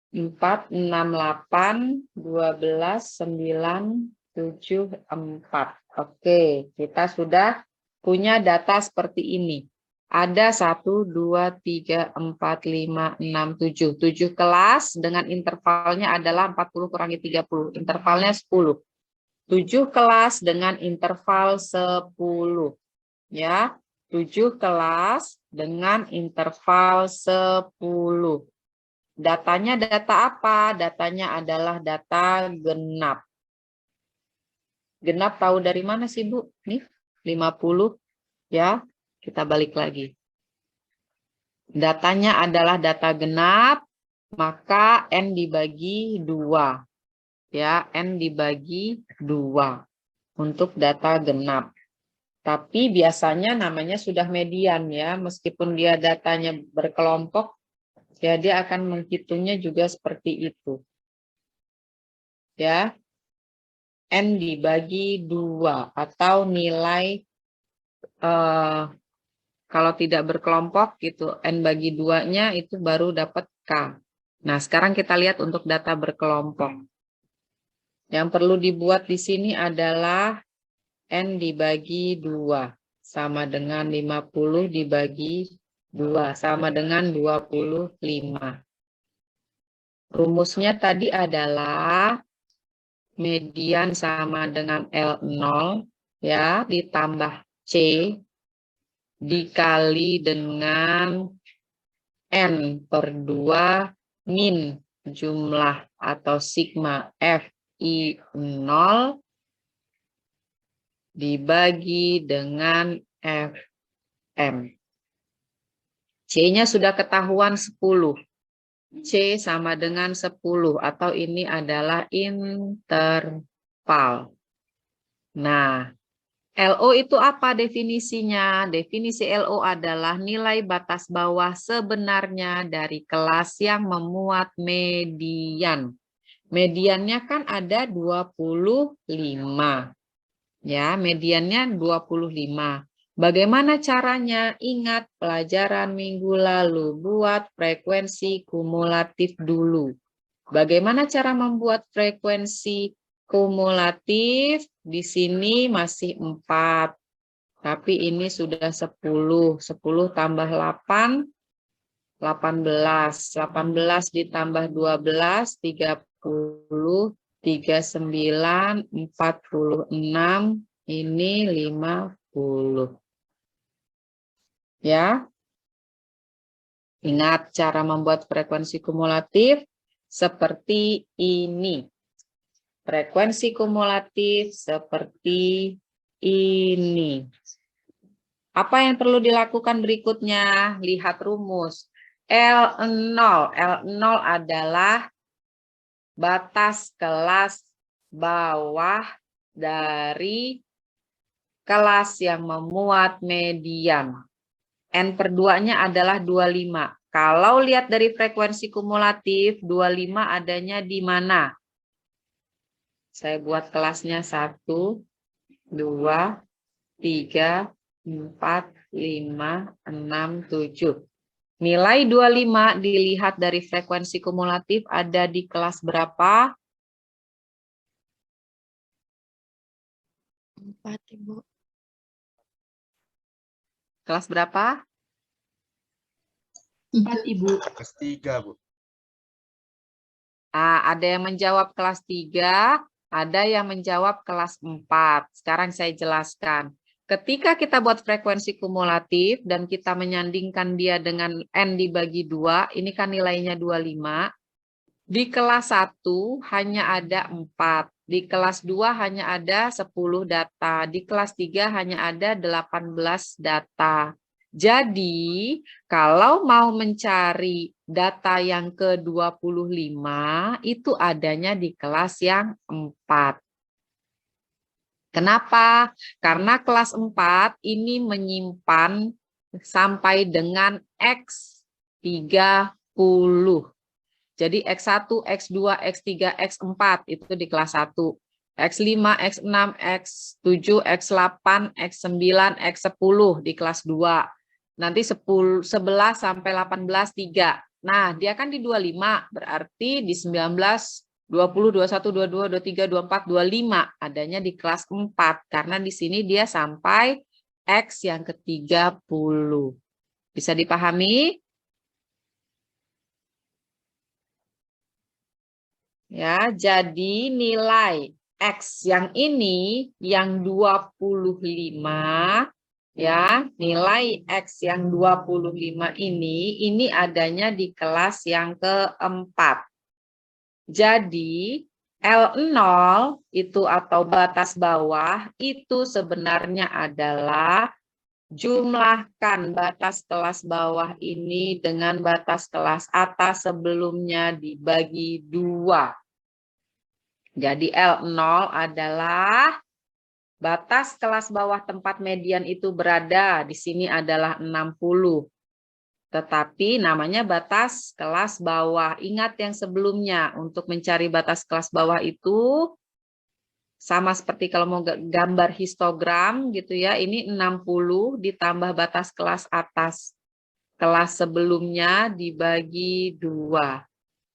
S1: 4, 6, 8, 12, 9, 7, 4. Oke, kita sudah punya data seperti ini. Ada 1, 2, 3, 4, 5, 6, 7. 7 kelas dengan intervalnya adalah 40 kurangi 30. Intervalnya 10. 7 kelas dengan interval 10. Ya, 7 kelas dengan interval 10. Datanya data apa? Datanya adalah data genap. Genap tahu dari mana sih, Bu? Nih, 50. Ya, kita balik lagi. Datanya adalah data genap, maka N dibagi 2. Ya, N dibagi 2 untuk data genap. Tapi biasanya namanya sudah median ya, meskipun dia datanya berkelompok, ya, dia akan menghitungnya juga seperti itu. Ya, N dibagi 2 atau nilai kalau tidak berkelompok gitu, N bagi 2-nya itu baru dapat K. Nah, sekarang kita lihat untuk data berkelompok. Yang perlu dibuat di sini adalah N dibagi 2 sama dengan 50 dibagi 2 sama dengan 25. Rumusnya tadi adalah median sama dengan L0 ya ditambah C dikali dengan N per 2 min jumlah atau sigma FI0 dibagi dengan FM. C-nya sudah ketahuan 10. C sama dengan 10 atau ini adalah interval. Nah, LO itu apa definisinya? Definisi LO adalah nilai batas bawah sebenarnya dari kelas yang memuat median. Mediannya kan ada 25. Ya, mediannya 25. Bagaimana caranya? Ingat pelajaran minggu lalu, buat frekuensi kumulatif dulu. Bagaimana cara membuat frekuensi kumulatif? Di sini masih 4. Tapi ini sudah 10. 10 tambah 8, 18. 18 ditambah 12, 30. 39, 46, ini 50. Ya. Ingat cara membuat frekuensi kumulatif seperti ini. Frekuensi kumulatif seperti ini. Apa yang perlu dilakukan berikutnya? Lihat rumus. L0. L0 adalah batas kelas bawah dari kelas yang memuat median. N per 2-nya adalah 25. Kalau lihat dari frekuensi kumulatif, 25 adanya di mana? Saya buat kelasnya 1, 2, 3, 4, 5, 6, 7. Nilai 25 dilihat dari frekuensi kumulatif ada di kelas berapa?
S3: 4, Ibu.
S1: Kelas berapa?
S3: 4, Ibu.
S2: Kelas 3, Bu.
S1: Ada yang menjawab kelas 3, ada yang menjawab kelas 4. Sekarang saya jelaskan. Ketika kita buat frekuensi kumulatif dan kita menyandingkan dia dengan N dibagi 2, ini kan nilainya 25. Di kelas 1 hanya ada 4. Di kelas 2 hanya ada 10 data. Di kelas 3 hanya ada 18 data. Jadi, kalau mau mencari data yang ke-25, itu adanya di kelas yang 4. Kenapa? Karena kelas 4 ini menyimpan sampai dengan X30. Jadi X1, X2, X3, X4 itu di kelas 1. X5, X6, X7, X8, X9, X10 di kelas 2. Nanti 11 sampai 18, 3. Nah, dia kan di 25, berarti di 19, 20, 21, 22, 23, 24, 25 adanya di kelas 4. Karena di sini dia sampai X yang ke-30. Bisa dipahami? Ya, jadi nilai X yang ini yang 25 ya, nilai X yang 25 ini adanya di kelas yang keempat. Jadi L0 itu atau batas bawah itu sebenarnya adalah jumlahkan batas kelas bawah ini dengan batas kelas atas sebelumnya dibagi 2. Jadi L0 adalah batas kelas bawah tempat median itu berada. Di sini adalah 60. Tetapi namanya batas kelas bawah. Ingat yang sebelumnya, untuk mencari batas kelas bawah itu sama seperti kalau mau gambar histogram gitu ya, ini 60 ditambah batas kelas atas. Kelas sebelumnya dibagi 2.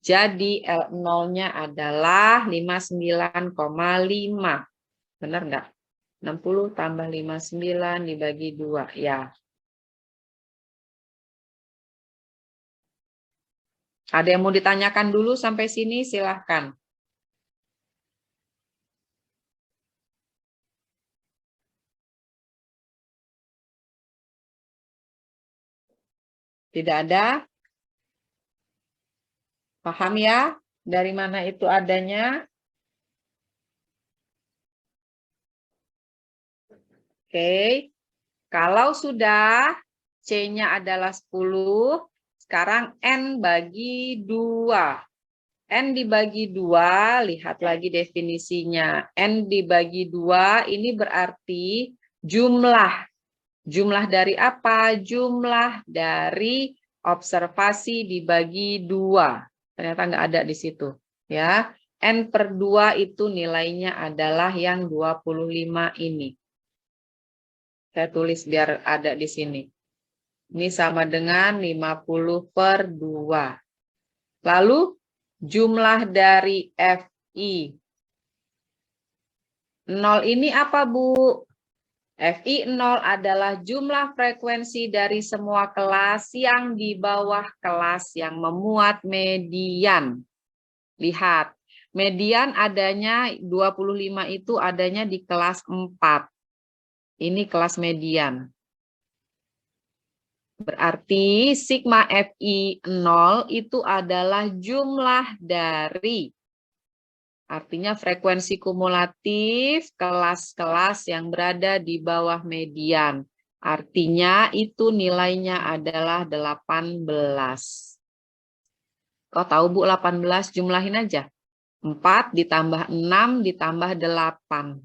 S1: Jadi L0-nya adalah 59,5. Benar enggak? 60 tambah 59 dibagi 2. Ya. Ada yang mau ditanyakan dulu sampai sini? Silahkan. Tidak ada? Paham ya? Dari mana itu adanya? Oke. Kalau sudah C-nya adalah 10, sekarang N bagi 2. N dibagi 2, lihat lagi definisinya. N dibagi 2 ini berarti jumlah. Jumlah dari apa? Jumlah dari observasi dibagi 2. Ternyata nggak ada di situ. Ya, N per 2 itu nilainya adalah yang 25 ini. Saya tulis biar ada di sini. Ini sama dengan 50 per 2. Lalu jumlah dari FI. 0 ini apa, Bu? FI 0 adalah jumlah frekuensi dari semua kelas yang di bawah kelas yang memuat median. Lihat, median adanya 25 itu adanya di kelas 4. Ini kelas median. Berarti sigma FI 0 itu adalah jumlah dari, artinya frekuensi kumulatif kelas-kelas yang berada di bawah median. Artinya itu nilainya adalah 18. Kok tahu, Bu, 18? Jumlahin aja. 4 ditambah 6 ditambah 8.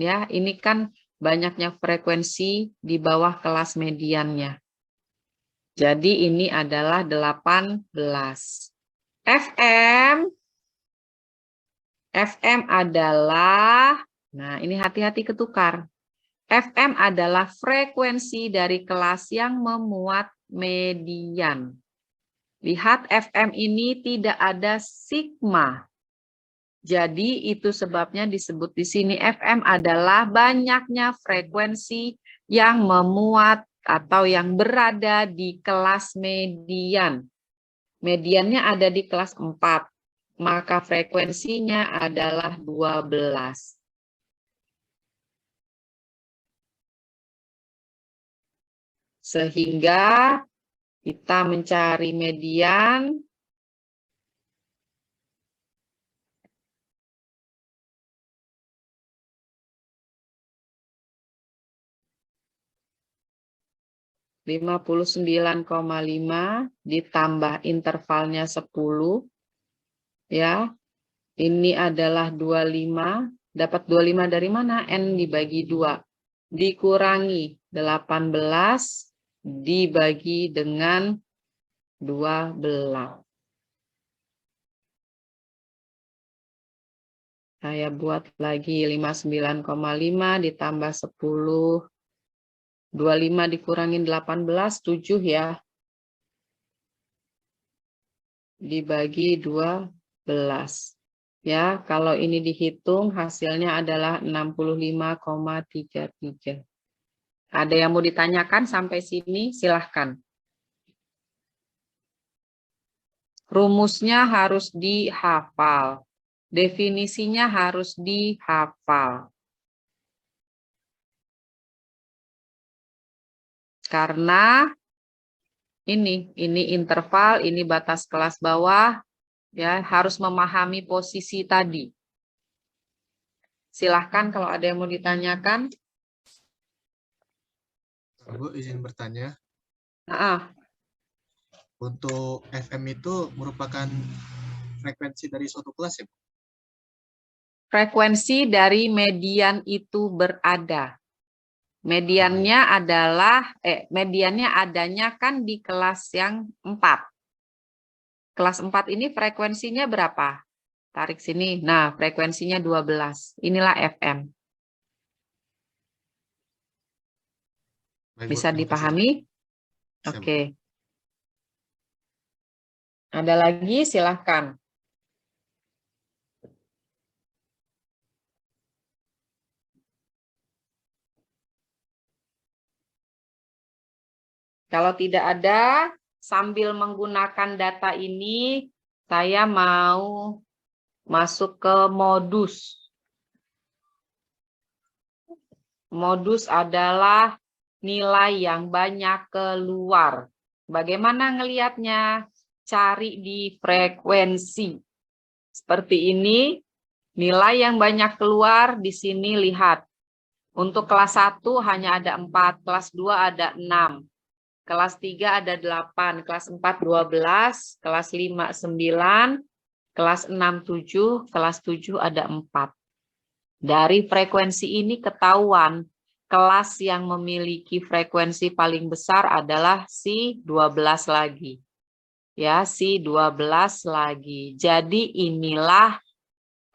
S1: Ya, ini kan banyaknya frekuensi di bawah kelas mediannya. Jadi ini adalah 18. FM adalah, nah ini hati-hati ketukar. FM adalah frekuensi dari kelas yang memuat median. Lihat, FM ini tidak ada sigma. Jadi itu sebabnya disebut di sini FM adalah banyaknya frekuensi yang memuat atau yang berada di kelas median. Mediannya ada di kelas 4. Maka frekuensinya adalah 12. Sehingga kita mencari median (59,5) ditambah intervalnya 10. Ya, ini adalah 25. Dapat 25 dari mana? N dibagi 2. Dikurangi 18 dibagi dengan 12. Saya buat lagi 59,5 ditambah 10. 25 dikurangi 18, 7 ya. Dibagi 12. Ya, kalau ini dihitung hasilnya adalah 65,33. Ada yang mau ditanyakan sampai sini? Silahkan. Rumusnya harus dihafal. Definisinya harus dihafal. Karena ini interval, ini batas kelas bawah. Ya, harus memahami posisi tadi. Silahkan kalau ada yang mau ditanyakan.
S2: Bu, izin bertanya. Untuk FM itu merupakan frekuensi dari suatu kelas ya, Bu?
S1: Frekuensi dari median itu berada. Mediannya adalah, mediannya adanya kan di kelas yang 4. Kelas 4 ini frekuensinya berapa? Tarik sini. Nah, frekuensinya 12. Inilah FM.
S2: Baik, Bu,
S1: Bisa
S2: terima kasih.
S1: dipahami?
S2: Bisa, Bu.
S1: Oke. Ada lagi? Silahkan. Kalau tidak ada, sambil menggunakan data ini, saya mau masuk ke modus. Modus adalah nilai yang banyak keluar. Bagaimana ngelihatnya? Cari di frekuensi. Seperti ini, nilai yang banyak keluar di sini lihat. Untuk kelas 1 hanya ada 4, kelas 2 ada 6. Kelas 3 ada 8, kelas 4 12, kelas 5 9, kelas 6 7, kelas 7 ada 4. Dari frekuensi ini ketahuan kelas yang memiliki frekuensi paling besar adalah si 12 lagi. Ya, si 12 lagi. Jadi inilah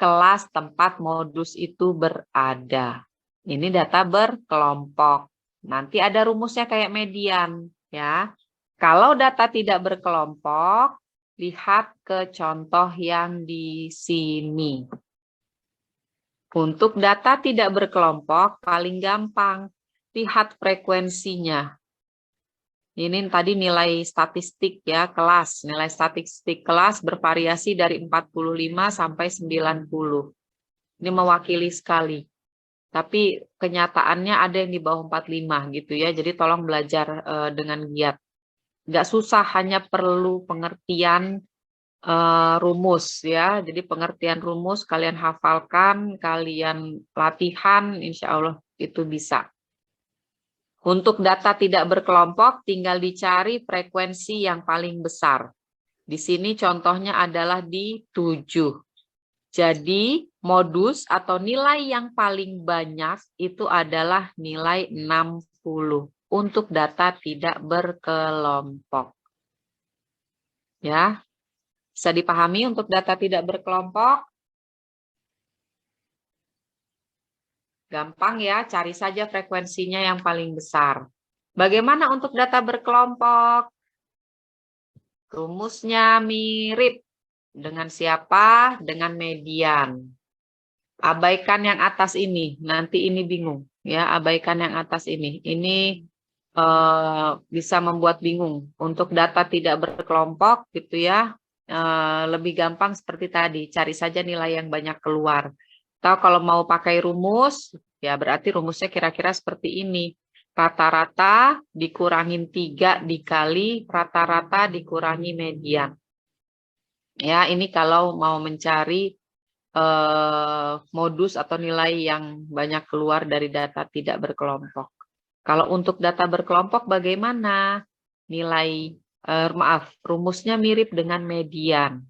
S1: kelas tempat modus itu berada. Ini data berkelompok. Nanti ada rumusnya kayak median, ya. Kalau data tidak berkelompok, lihat ke contoh yang di sini. Untuk data tidak berkelompok, paling gampang. Lihat frekuensinya. Ini tadi nilai statistik ya, kelas. Nilai statistik kelas bervariasi dari 45 sampai 90. Ini mewakili sekali. Tapi kenyataannya ada yang di bawah 45 gitu ya. Jadi tolong belajar dengan giat. Nggak susah, hanya perlu pengertian rumus ya. Jadi pengertian rumus kalian hafalkan, kalian latihan, insya Allah itu bisa. Untuk data tidak berkelompok, tinggal dicari frekuensi yang paling besar. Di sini contohnya adalah di 7. Jadi modus atau nilai yang paling banyak itu adalah nilai 60 untuk data tidak berkelompok. Ya, bisa dipahami untuk data tidak berkelompok? Gampang ya, cari saja frekuensinya yang paling besar. Bagaimana untuk data berkelompok? Rumusnya mirip. Dengan siapa? Dengan median. Abaikan yang atas ini, nanti ini bingung. Ya, abaikan yang atas ini. Ini bisa membuat bingung. Untuk data tidak berkelompok, gitu ya, lebih gampang seperti tadi. Cari saja nilai yang banyak keluar. Atau kalau mau pakai rumus, ya berarti rumusnya kira-kira seperti ini. Rata-rata dikurangin 3 dikali rata-rata dikurangi median. Ya, ini kalau mau mencari modus atau nilai yang banyak keluar dari data tidak berkelompok. Kalau untuk data berkelompok bagaimana? Nilai, rumusnya mirip dengan median.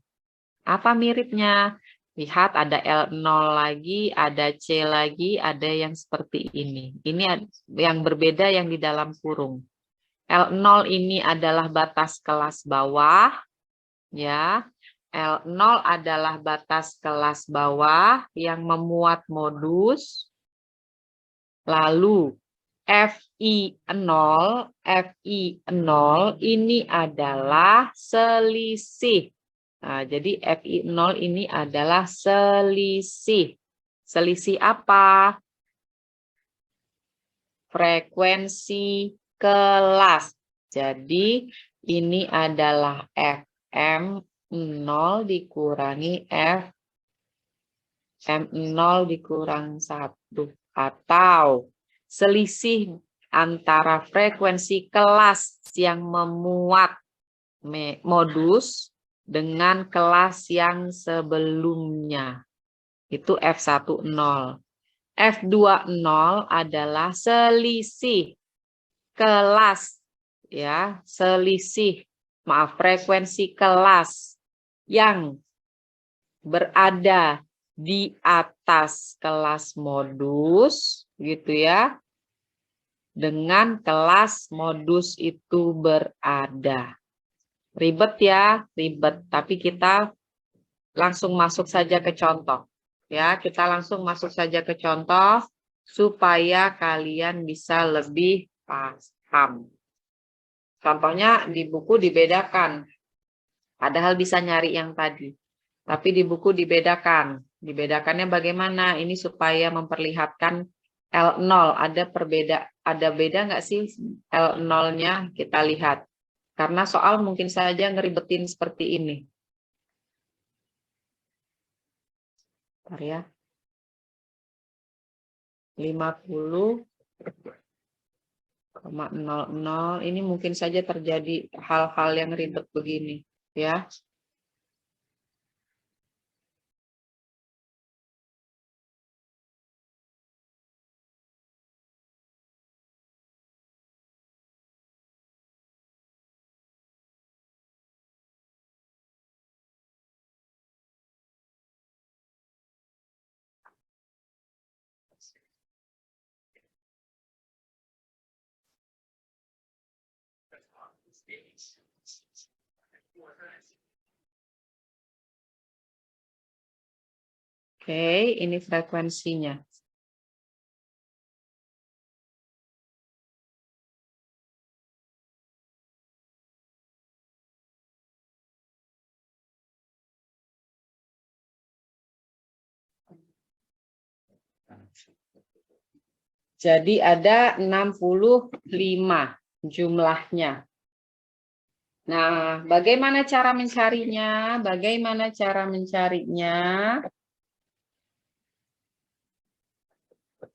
S1: Apa miripnya? Lihat ada L0 lagi, ada C lagi, ada yang seperti ini. Ini yang berbeda yang di dalam kurung. L0 ini adalah batas kelas bawah, ya. L0 adalah batas kelas bawah yang memuat modus. Lalu FI0 ini adalah selisih. Nah, jadi FI0 ini adalah selisih. Selisih apa? Frekuensi kelas. Jadi ini adalah FM 0 dikurangi M0 dikurang 1. Atau selisih antara frekuensi kelas yang memuat modus dengan kelas yang sebelumnya. Itu F10. F20 adalah selisih kelas, ya, frekuensi kelas yang berada di atas kelas modus, gitu ya, dengan kelas modus itu berada. Ribet ya, ribet, tapi kita langsung masuk saja ke contoh. Ya, kita langsung masuk saja ke contoh supaya kalian bisa lebih paham. Contohnya di buku dibedakan. Padahal bisa nyari yang tadi. Tapi di buku dibedakan. Dibedakannya bagaimana? Ini supaya memperlihatkan L0. Ada beda nggak sih L0-nya? Kita lihat. Karena soal mungkin saja ngeribetin seperti ini. Bentar ya. 50,00. Ini mungkin saja terjadi hal-hal yang ribet begini. Ya. Oke, ini frekuensinya. Jadi ada 65 jumlahnya. Nah, bagaimana cara mencarinya? Bagaimana cara mencarinya?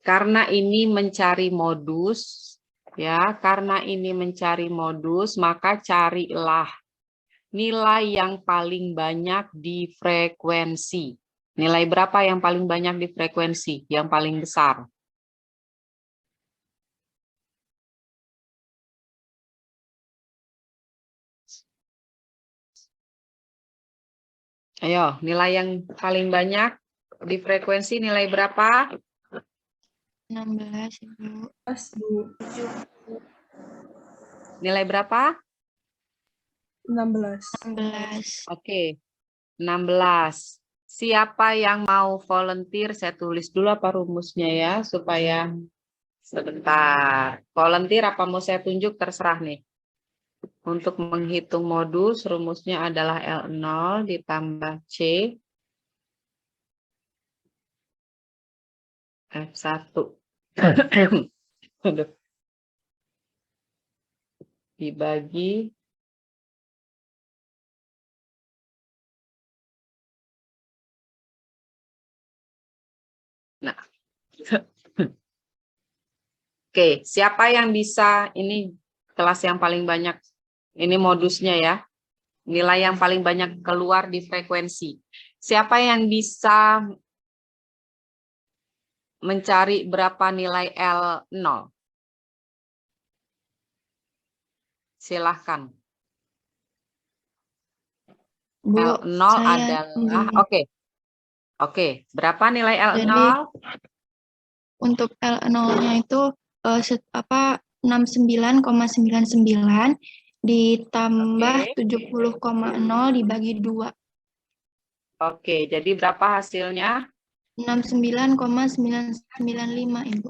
S1: Karena ini mencari modus, ya, karena ini mencari modus, maka carilah nilai yang paling banyak di frekuensi. Nilai berapa yang paling banyak di frekuensi? Yang paling besar. Ayo, nilai yang paling banyak di frekuensi nilai berapa?
S3: 16, Ibu.
S1: Nilai berapa?
S4: 16.
S3: 16.
S1: Oke, 16. Siapa yang mau volunteer? Saya tulis dulu apa rumusnya ya, supaya sebentar. Volunteer apa mau saya tunjuk? Terserah nih. Untuk menghitung modus, rumusnya adalah L0 ditambah C F1. Aduh. Dibagi nah. Oke, siapa yang bisa, ini kelas yang paling banyak, ini modusnya ya, nilai yang paling banyak keluar di frekuensi. Siapa yang bisa mencari berapa nilai L0? Silahkan.
S3: Bu,
S1: L0
S3: saya
S1: adalah, oke, berapa nilai L0?
S3: Jadi, untuk L0-nya itu 69,99 ditambah
S1: Oke.
S3: 70,0 dibagi 2.
S1: Oke, jadi berapa hasilnya?
S3: 69,995, Ibu.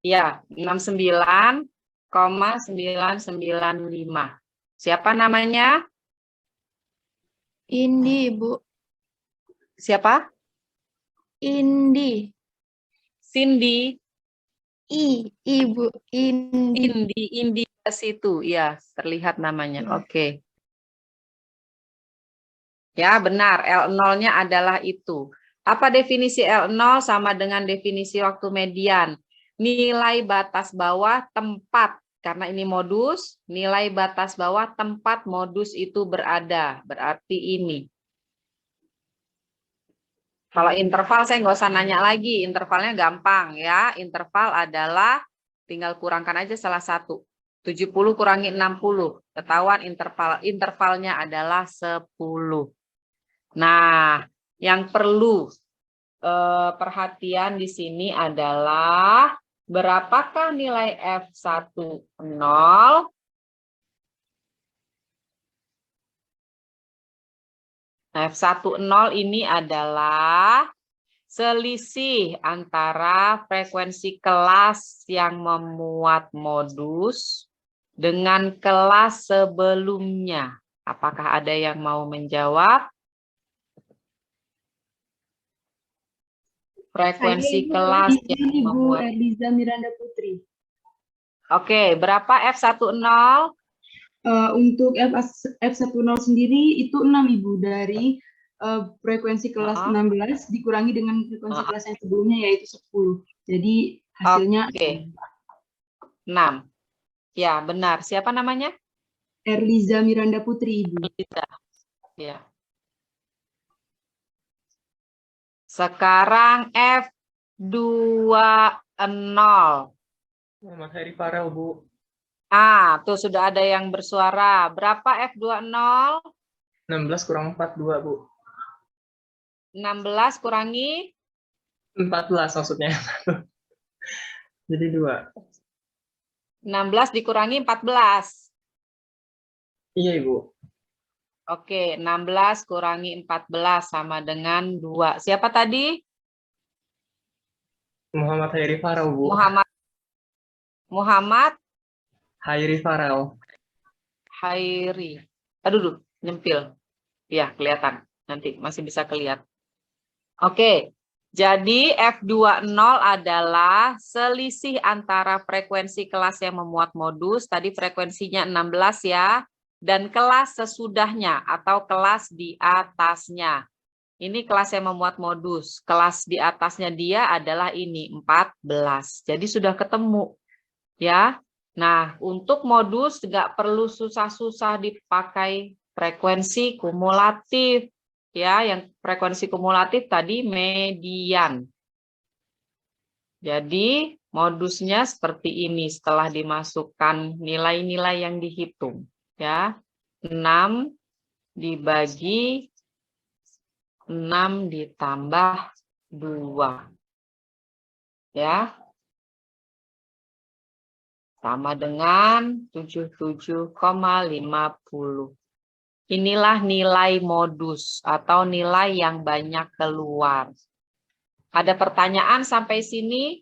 S1: Ya, 69,995. Siapa namanya?
S3: Indi, Ibu.
S1: Siapa?
S3: Indi.
S1: Cindy.
S3: Ibu. Indi.
S1: Indi ke situ. Ya, terlihat namanya.
S3: Ya.
S1: Oke. Ya, benar. L0-nya adalah itu. Apa definisi L0 sama dengan definisi waktu median? Nilai batas bawah tempat. Karena ini modus, nilai batas bawah tempat modus itu berada. Berarti ini. Kalau interval saya nggak usah nanya lagi. Intervalnya gampang ya. Interval adalah tinggal kurangkan aja salah satu. 70 kurangi 60. Ketahuan intervalnya adalah 10. Nah, yang perlu perhatian di sini adalah berapakah nilai F10? F10 ini adalah selisih antara frekuensi kelas yang memuat modus dengan kelas sebelumnya. Apakah ada yang mau menjawab? Frekuensi kelas yang memuat.
S4: Erliza Miranda Putri.
S1: Oke, berapa F10?
S4: Untuk F10 sendiri itu 6 Ibu dari frekuensi kelas 16 dikurangi dengan frekuensi kelas yang sebelumnya yaitu 10. Jadi hasilnya
S1: Oke. 6. Ya, benar. Siapa namanya?
S4: Erliza Miranda Putri, Ibu.
S1: Erliza. Ya. Sekarang F20.
S5: Mas Heri Farel, Bu.
S1: Tuh sudah ada yang bersuara. Berapa F20?
S5: 16 kurang 4, 2, Bu.
S1: 16 kurangi?
S5: 14 maksudnya. Jadi 2.
S1: 16 dikurangi 14.
S5: Iya, Ibu.
S1: Oke, 16 kurangi 14 sama dengan 2. Siapa tadi?
S5: Muhammad Hairi Farel, Bu.
S1: Muhammad
S5: Hairi Farel.
S1: Hairi. Aduh, nyempil. Ya, kelihatan. Nanti masih bisa kelihatan. Oke, jadi F20 adalah selisih antara frekuensi kelas yang memuat modus, tadi frekuensinya 16 ya, dan kelas sesudahnya atau kelas di atasnya. Ini kelas yang memuat modus, kelas di atasnya dia adalah ini, 14. Jadi sudah ketemu ya. Nah, untuk modus nggak perlu susah-susah dipakai frekuensi kumulatif. Ya, yang frekuensi kumulatif tadi median. Jadi, modusnya seperti ini setelah dimasukkan nilai-nilai yang dihitung. Ya, 6 dibagi 6 ditambah 2. Ya. Sama dengan 77,50. Inilah nilai modus atau nilai yang banyak keluar. Ada pertanyaan sampai sini?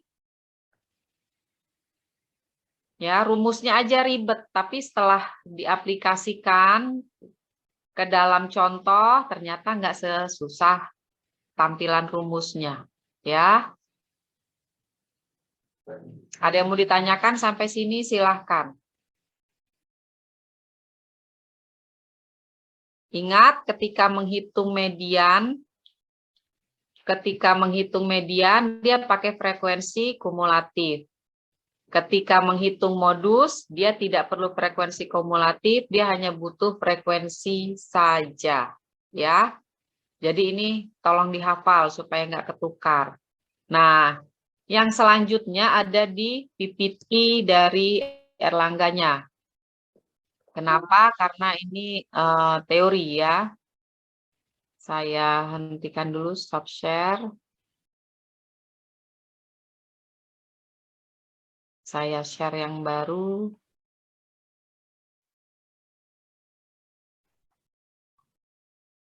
S1: Ya, rumusnya aja ribet, tapi setelah diaplikasikan ke dalam contoh, ternyata nggak sesusah tampilan rumusnya. Ya. Ada yang mau ditanyakan sampai sini? Silahkan. Ingat, ketika menghitung median, dia pakai frekuensi kumulatif. Ketika menghitung modus, dia tidak perlu frekuensi kumulatif, dia hanya butuh frekuensi saja. Ya, jadi ini tolong dihafal supaya nggak ketukar. Nah, yang selanjutnya ada di PPT dari Erlangganya. Kenapa? Karena ini teori ya. Saya hentikan dulu, stop share. Saya share yang baru.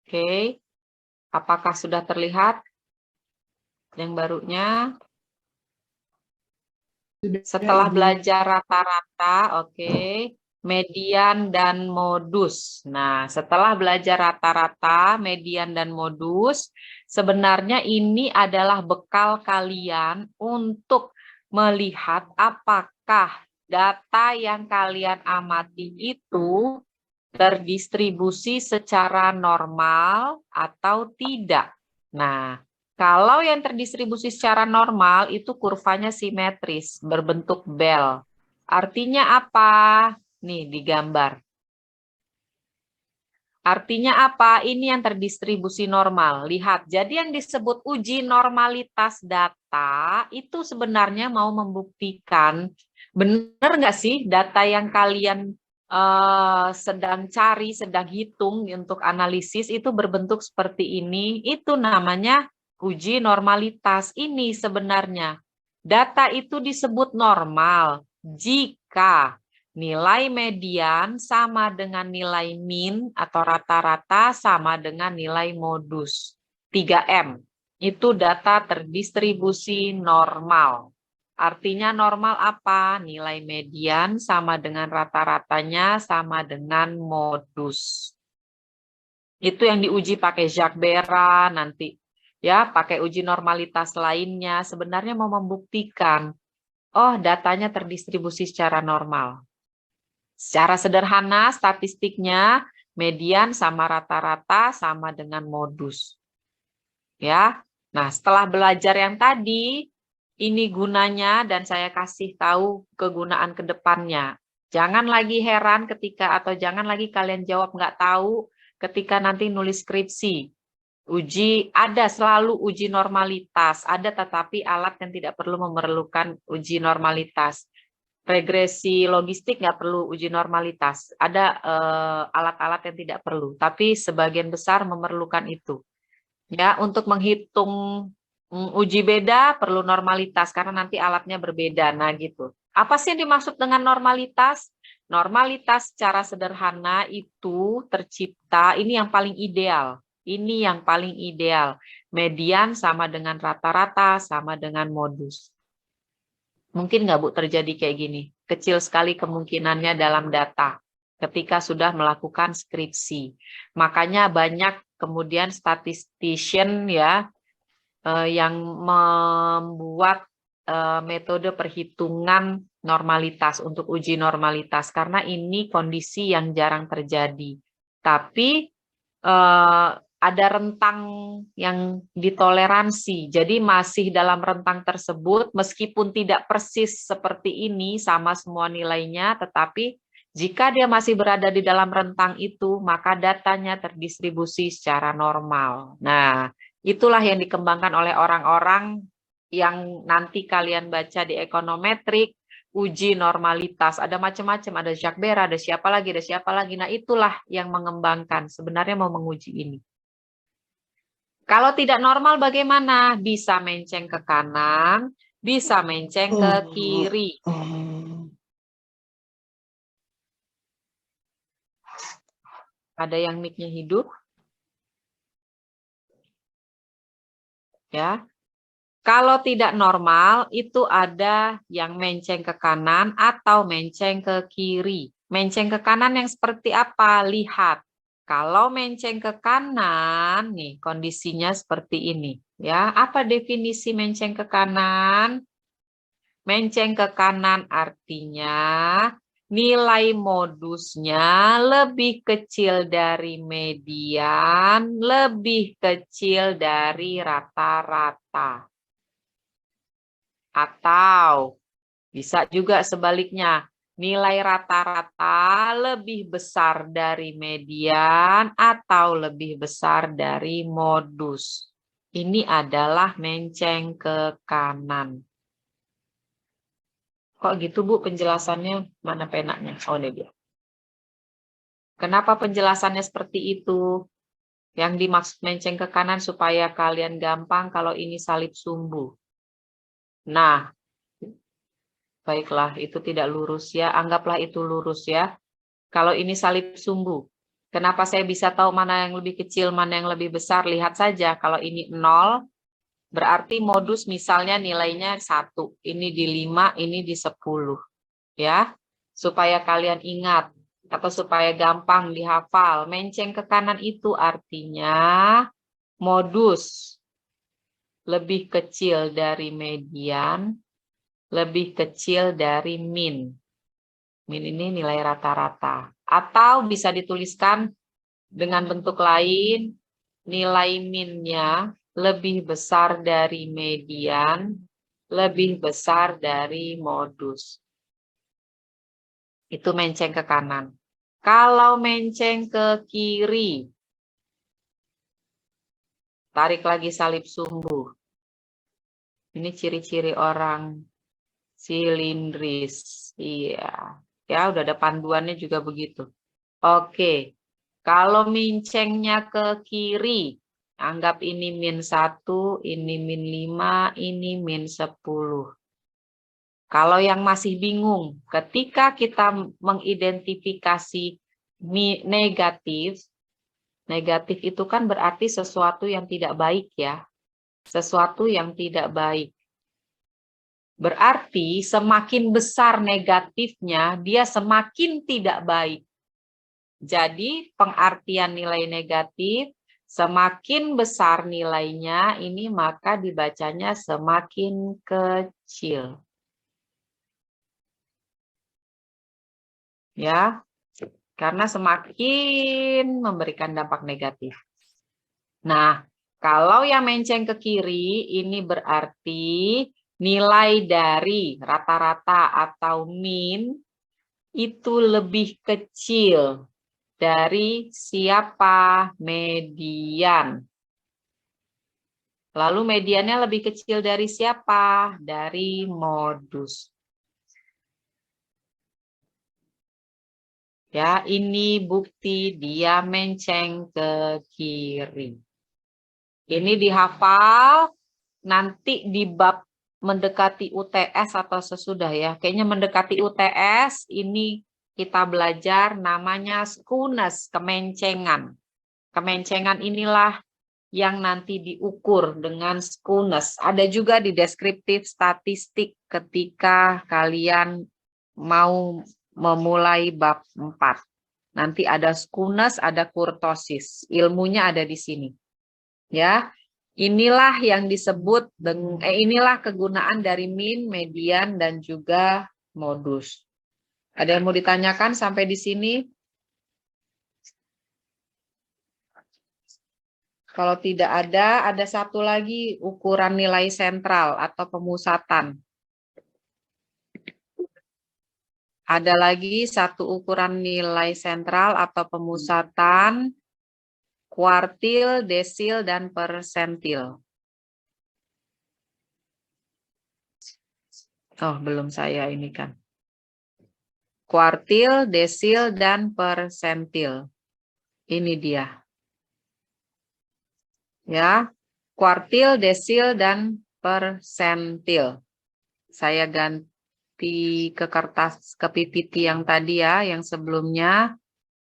S1: Oke. Apakah sudah terlihat yang barunya? Setelah belajar rata-rata, oke. Median dan modus. Nah, setelah belajar rata-rata, median dan modus, sebenarnya ini adalah bekal kalian untuk melihat apakah data yang kalian amati itu terdistribusi secara normal atau tidak. Nah, kalau yang terdistribusi secara normal itu kurvanya simetris, berbentuk bel. Artinya apa? Nih digambar. Artinya apa? Ini yang terdistribusi normal. Lihat, jadi yang disebut uji normalitas data itu sebenarnya mau membuktikan, benar nggak sih data yang kalian sedang cari, sedang hitung untuk analisis itu berbentuk seperti ini. Itu namanya uji normalitas. Ini sebenarnya. Data itu disebut normal jika nilai median sama dengan nilai min atau rata-rata sama dengan nilai modus. 3M. Itu data terdistribusi normal. Artinya normal apa? Nilai median sama dengan rata-ratanya sama dengan modus. Itu yang diuji pakai Jacques-Bera nanti. Ya, pakai uji normalitas lainnya. Sebenarnya mau membuktikan, oh datanya terdistribusi secara normal. Secara sederhana statistiknya median sama rata-rata sama dengan modus. Ya. Nah, setelah belajar yang tadi, ini gunanya dan saya kasih tahu kegunaan ke depannya. Jangan lagi heran ketika atau jangan lagi kalian jawab nggak tahu ketika nanti nulis skripsi. Ada selalu uji normalitas, ada tetapi alat yang tidak perlu memerlukan uji normalitas. Regresi logistik nggak perlu uji normalitas. Ada alat-alat yang tidak perlu, tapi sebagian besar memerlukan itu. Ya, untuk menghitung uji beda perlu normalitas karena nanti alatnya berbeda. Nah, gitu. Apa sih yang dimaksud dengan normalitas? Normalitas secara sederhana itu tercipta, ini yang paling ideal. Ini yang paling ideal. Median sama dengan rata-rata, sama dengan modus. Mungkin nggak Bu terjadi kayak gini? Kecil sekali kemungkinannya dalam data ketika sudah melakukan skripsi. Makanya banyak kemudian statistician ya yang membuat metode perhitungan normalitas untuk uji normalitas karena ini kondisi yang jarang terjadi. Tapi ada rentang yang ditoleransi. Jadi masih dalam rentang tersebut meskipun tidak persis seperti ini sama semua nilainya, tetapi jika dia masih berada di dalam rentang itu, maka datanya terdistribusi secara normal. Nah, itulah yang dikembangkan oleh orang-orang yang nanti kalian baca di ekonometrik, uji normalitas, ada macam-macam, ada Jacques Beer, ada siapa lagi. Nah, itulah yang mengembangkan, sebenarnya mau menguji ini. Kalau tidak normal bagaimana? Bisa menceng ke kanan, bisa menceng ke kiri. Ada yang mic-nya hidup? Ya. Kalau tidak normal, itu ada yang menceng ke kanan atau menceng ke kiri. Menceng ke kanan yang seperti apa? Lihat. Kalau menceng ke kanan, nih kondisinya seperti ini. Ya, apa definisi menceng ke kanan? Menceng ke kanan artinya nilai modusnya lebih kecil dari median, lebih kecil dari rata-rata. Atau bisa juga sebaliknya, nilai rata-rata lebih besar dari median atau lebih besar dari modus. Ini adalah menceng ke kanan. Kok gitu Bu penjelasannya? Mana penanya? Oh ini dia. Kenapa penjelasannya seperti itu? Yang dimaksud menceng ke kanan supaya kalian gampang kalau ini salib sumbu. Nah, baiklah, itu tidak lurus ya. Anggaplah itu lurus ya. Kalau ini salib sumbu. Kenapa saya bisa tahu mana yang lebih kecil, mana yang lebih besar? Lihat saja, kalau ini 0, berarti modus misalnya nilainya 1. Ini di 5, ini di 10. Ya, supaya kalian ingat, atau supaya gampang dihafal. Menceng ke kanan itu artinya modus lebih kecil dari median, lebih kecil dari min. Min ini nilai rata-rata. Atau bisa dituliskan dengan bentuk lain, nilai minnya lebih besar dari median, lebih besar dari modus. Itu menceng ke kanan. Kalau menceng ke kiri, tarik lagi salib sumbu. Ini ciri-ciri orang silindris. Iya. Ya, udah ada panduannya juga begitu. Oke. Kalau mencengnya ke kiri, anggap ini min 1, ini min 5, ini min 10. Kalau yang masih bingung, ketika kita mengidentifikasi negatif, negatif itu kan berarti sesuatu yang tidak baik ya. Sesuatu yang tidak baik. Berarti semakin besar negatifnya, dia semakin tidak baik. Jadi pengertian nilai negatif, semakin besar nilainya, ini maka dibacanya semakin kecil. Ya, karena semakin memberikan dampak negatif. Nah, kalau yang menceng ke kiri, ini berarti nilai dari rata-rata atau min itu lebih kecil dari siapa? Median. Lalu mediannya lebih kecil dari siapa? Dari modus. Ya, ini bukti dia menceng ke kiri. Ini dihafal nanti di bab mendekati UTS atau sesudah ya. Kayaknya mendekati UTS ini kita belajar namanya skewness, kemencengan. Kemencengan inilah yang nanti diukur dengan skewness. Ada juga di deskriptif statistik ketika kalian mau memulai bab 4. Nanti ada skewness, ada kurtosis. Ilmunya ada di sini. Ya. Inilah yang disebut inilah kegunaan dari mean, median dan juga modus. Ada yang mau ditanyakan sampai di sini? Kalau tidak ada satu lagi ukuran nilai sentral atau pemusatan. Ada lagi satu ukuran nilai sentral atau pemusatan, kuartil, desil, dan persentil. Oh, belum saya ini kan. Kuartil, desil, dan persentil. Ini dia. Ya, kuartil, desil, dan persentil. Saya ganti ke kertas, ke PPT yang tadi ya, yang sebelumnya.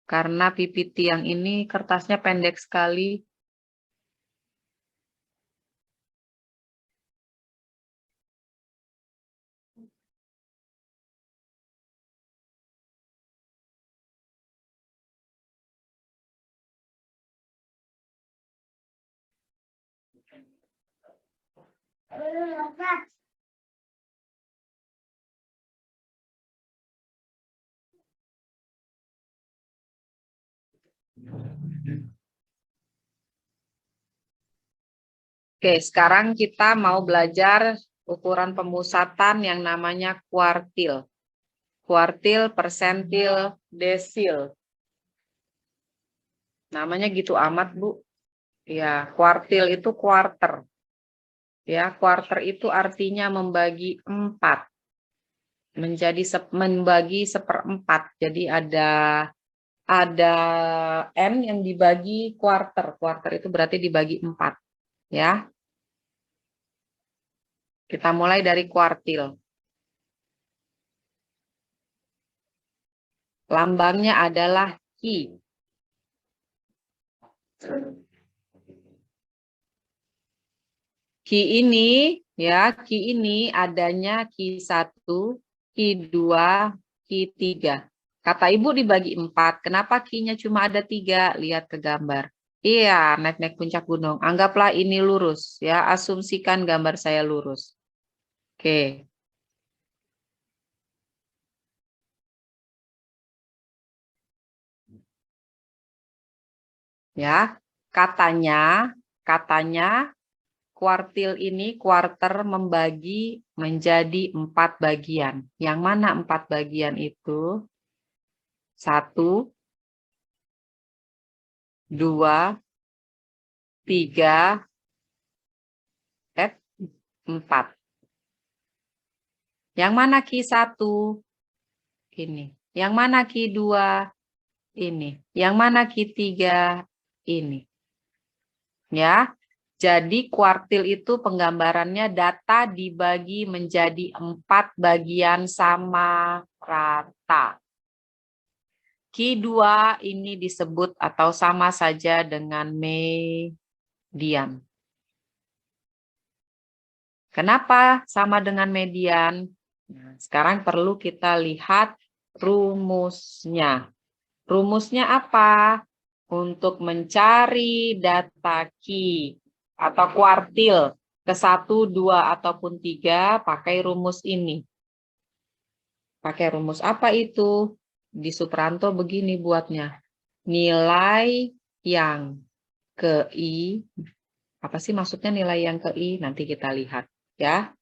S1: Karena PPT yang ini kertasnya pendek sekali. Oke, sekarang kita mau belajar ukuran pemusatan yang namanya kuartil. Kuartil, persentil, desil. Namanya gitu amat, Bu. Ya, kuartil itu quarter. Ya, quarter itu artinya membagi 4. Membagi 1/4. Jadi ada N yang dibagi quarter. Quarter itu berarti dibagi 4. Ya. Kita mulai dari kuartil. Lambangnya adalah Ki. Ki ini, ya, Ki ini adanya Ki1, Ki2, Ki3. Kata Ibu dibagi 4. Kenapa Ki-nya cuma ada 3? Lihat ke gambar. Iya, naik-naik puncak gunung. Anggaplah ini lurus, ya. Asumsikan gambar saya lurus. Oke. Ya, katanya kuartil ini quarter membagi menjadi 4 bagian. Yang mana 4 bagian itu? 1, 2, 3, 4. Yang mana Ki1? Ini. Yang mana Ki2? Ini. Yang mana Ki3? Ini. Ya. Jadi kuartil itu penggambarannya data dibagi menjadi 4 bagian sama rata. Ki2 ini disebut atau sama saja dengan median. Kenapa sama dengan median? Nah, sekarang perlu kita lihat rumusnya. Rumusnya apa? Untuk mencari data Ki atau kuartil ke 1, 2, ataupun 3, pakai rumus ini. Pakai rumus apa itu? Di Supranto begini buatnya. Nilai yang ke I, apa sih maksudnya nilai yang ke I? Nanti kita lihat ya.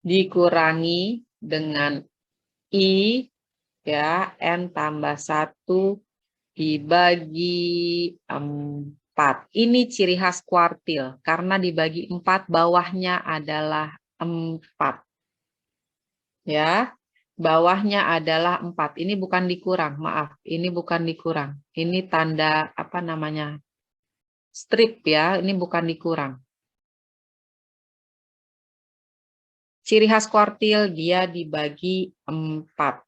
S1: Dikurangi dengan I, ya, N tambah 1 dibagi 4. Ini ciri khas kuartil. Karena dibagi 4, bawahnya adalah 4. Ya. Bawahnya adalah 4. Ini bukan dikurang, maaf. Ini bukan dikurang. Ini tanda apa namanya? Strip ya, ini bukan dikurang. Ciri khas kuartil dia dibagi 4.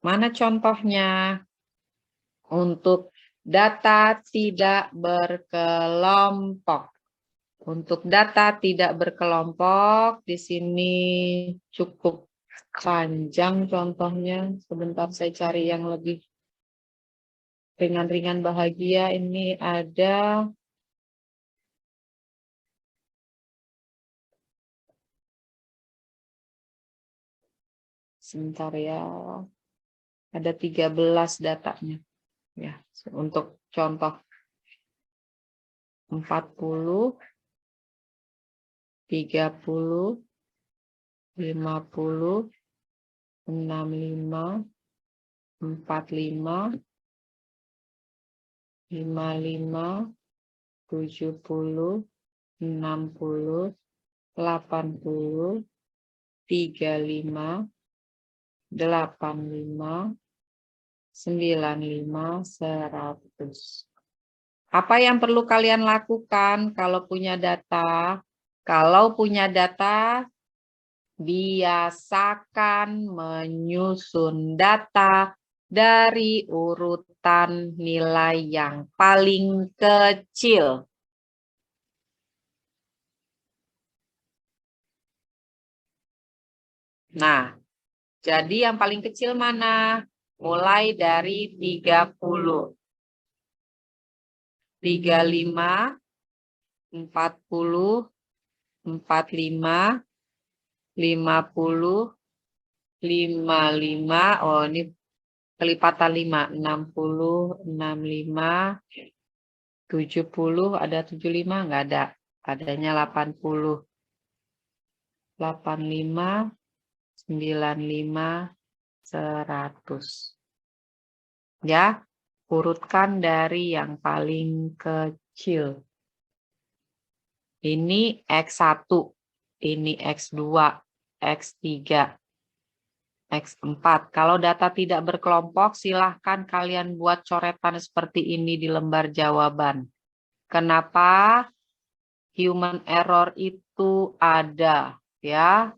S1: Mana contohnya? Untuk data tidak berkelompok. Untuk data tidak berkelompok, di sini cukup panjang contohnya. Sebentar saya cari yang lebih ringan-ringan bahagia. Ini ada sebentar ya. Ada 13 datanya. Ya, untuk contoh 40, 30, 50, 65, 45, 55, 70, 60, 80, 35, 85, 95, 100. Apa yang perlu kalian lakukan kalau punya data? Kalau punya data, biasakan menyusun data dari urutan nilai yang paling kecil. Nah, jadi yang paling kecil mana? Mulai dari 30. 35, 40, 45, 50, 55. Oh, ini kelipatan 5. 60, 65, 70. Ada 75? Enggak ada. Adanya 80. 85, 95, 100. Ya, urutkan dari yang paling kecil. Ini X1, ini X2, X3, X4. Kalau data tidak berkelompok, silahkan kalian buat coretan seperti ini di lembar jawaban. Kenapa human error itu ada? Ya,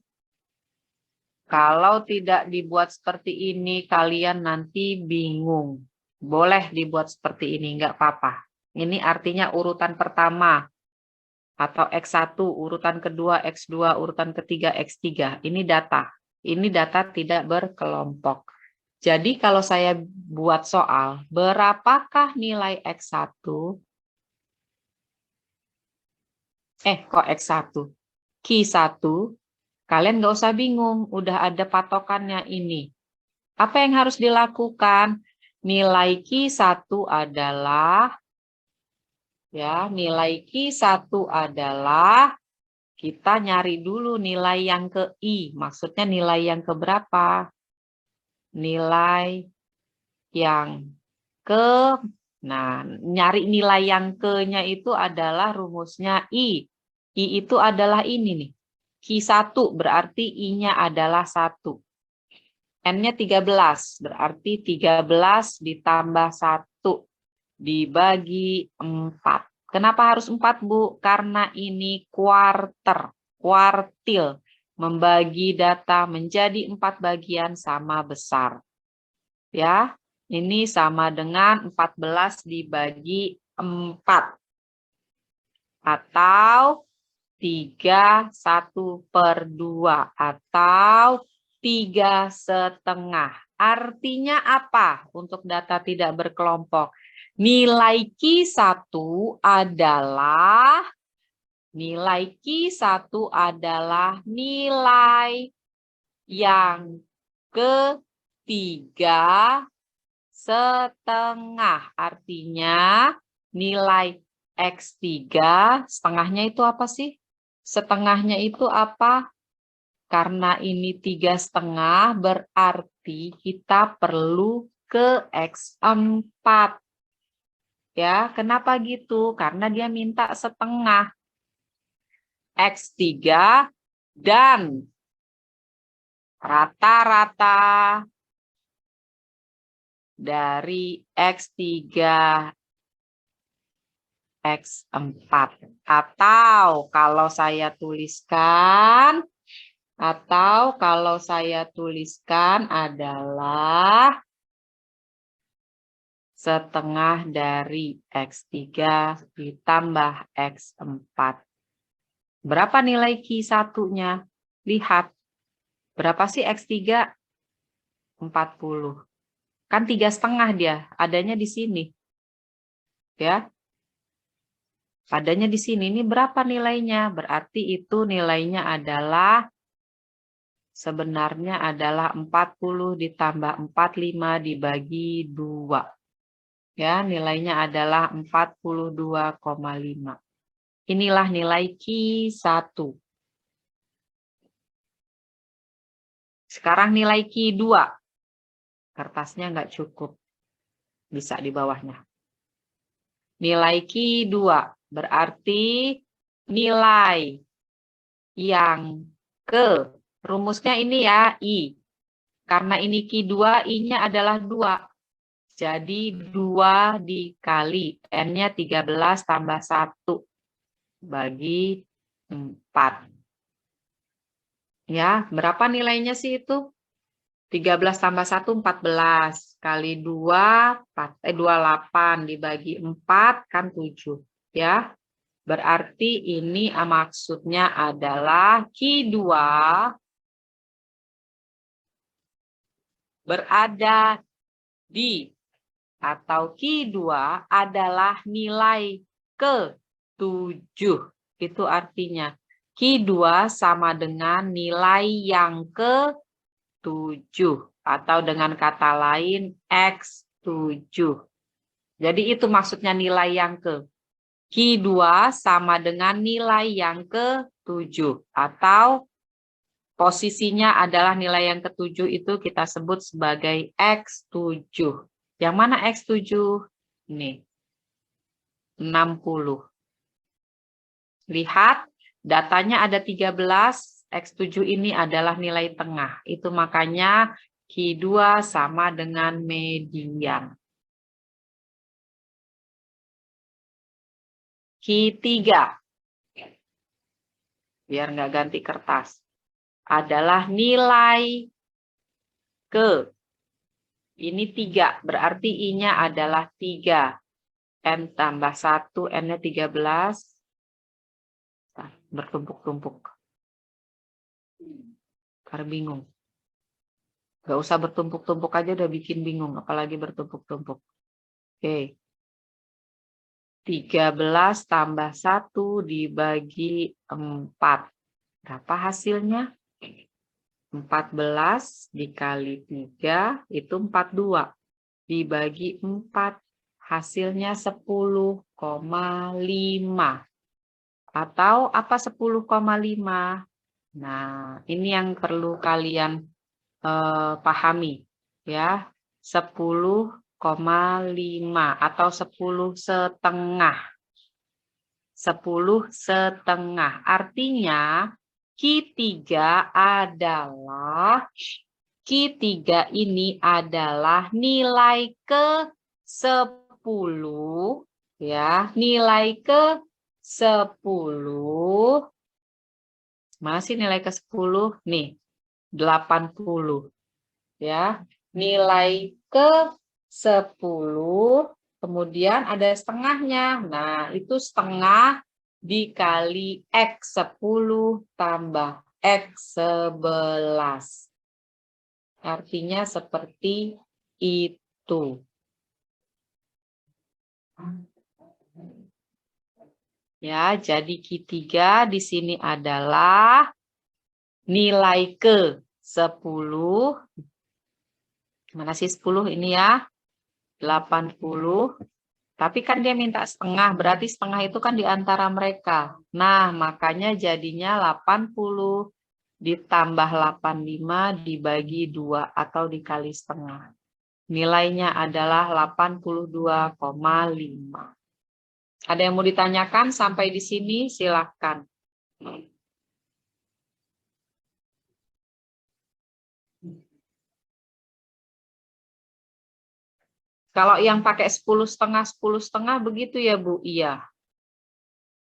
S1: kalau tidak dibuat seperti ini, kalian nanti bingung. Boleh dibuat seperti ini, nggak apa-apa. Ini artinya urutan pertama. Atau X1, urutan kedua, X2, urutan ketiga, X3. Ini data. Ini data tidak berkelompok. Jadi kalau saya buat soal, berapakah nilai X1? Kok X1? Q1, kalian nggak usah bingung, udah ada patokannya ini. Apa yang harus dilakukan? Nilai Q1 adalah, ya, nilai Q1 adalah, kita nyari dulu nilai yang ke I. Maksudnya nilai yang ke berapa? Nilai yang ke, nah, nyari nilai yang ke-nya itu adalah rumusnya I. I itu adalah ini nih. Q1 berarti I-nya adalah 1. N-nya 13, berarti 13 ditambah 1 dibagi 4. Kenapa harus 4, Bu? Karena ini kuartil. Membagi data menjadi 4 bagian sama besar. Ya, ini sama dengan 14 dibagi 4. Atau 3/1/2. Atau 3/2. Artinya apa untuk data tidak berkelompok? Nilai Q1 adalah nilai yang ke-3/2. Artinya nilai X3 setengahnya itu apa sih? Setengahnya itu apa? Karena ini 3/2 berarti kita perlu ke X4. Ya, kenapa gitu? Karena dia minta setengah. X3 dan rata-rata dari X3 X4. Atau kalau saya tuliskan Atau kalau saya tuliskan adalah setengah dari X3 ditambah X4. Berapa nilai Q1-nya? Lihat. Berapa sih X3? 40. Kan 3,5 dia. Adanya di sini. Ya. Adanya di sini. Ini berapa nilainya? Berarti itu nilainya adalah sebenarnya adalah 40 ditambah 45 dibagi 2. Ya, nilainya adalah 42,5. Inilah nilai Q1. Sekarang nilai Q2. Kertasnya nggak cukup. Bisa di bawahnya. Nilai Q2 berarti nilai yang ke. Rumusnya ini ya, I. Karena ini Q2, I-nya adalah 2. Jadi 2 dikali N-nya 13 tambah 1 bagi 4. Ya, berapa nilainya sih itu? 13 tambah 1, 14. Kali 2, 28 dibagi 4 kan 7. Ya, berarti ini maksudnya adalah Q2 berada di atau Q2 adalah nilai ke-7. Itu artinya Q2 sama dengan nilai yang ke-7. Atau dengan kata lain X7. Jadi itu maksudnya nilai yang ke. Q2 sama dengan nilai yang ke-7. Atau posisinya adalah nilai yang ke-7 itu kita sebut sebagai X7. Yang mana X7? Ini. 60. Lihat, datanya ada 13. X7 ini adalah nilai tengah. Itu makanya Q2 sama dengan median. Q3. Biar nggak ganti kertas. Adalah nilai ke. Ini 3, berarti I-nya adalah 3. N tambah 1, N-nya 13. Nah, bertumpuk-tumpuk. Karena bingung. Nggak usah bertumpuk-tumpuk aja udah bikin bingung, apalagi bertumpuk-tumpuk. Oke. 13 tambah 1 dibagi 4. Berapa hasilnya? 14 dikali 3 itu 42. Dibagi 4 hasilnya 10,5. Atau apa 10,5? Nah, ini yang perlu kalian pahami ya. 10,5 atau 10,5. 10,5. Artinya Q3 ini adalah nilai ke-10 ya, nilai ke-10. Masih nilai ke-10 nih, 80 ya. Nilai ke-10 kemudian ada setengahnya. Nah, itu setengah dikali X10 tambah X11. Artinya seperti itu. Ya, jadi Q3 di sini adalah nilai ke-10. Mana sih 10 ini ya? 80. Tapi kan dia minta setengah, berarti setengah itu kan di antara mereka. Nah, makanya jadinya 80 ditambah 85 dibagi 2 atau dikali setengah. Nilainya adalah 82,5. Ada yang mau ditanyakan sampai di sini? Silakan. Kalau yang pakai 10,5 begitu ya Bu? Iya.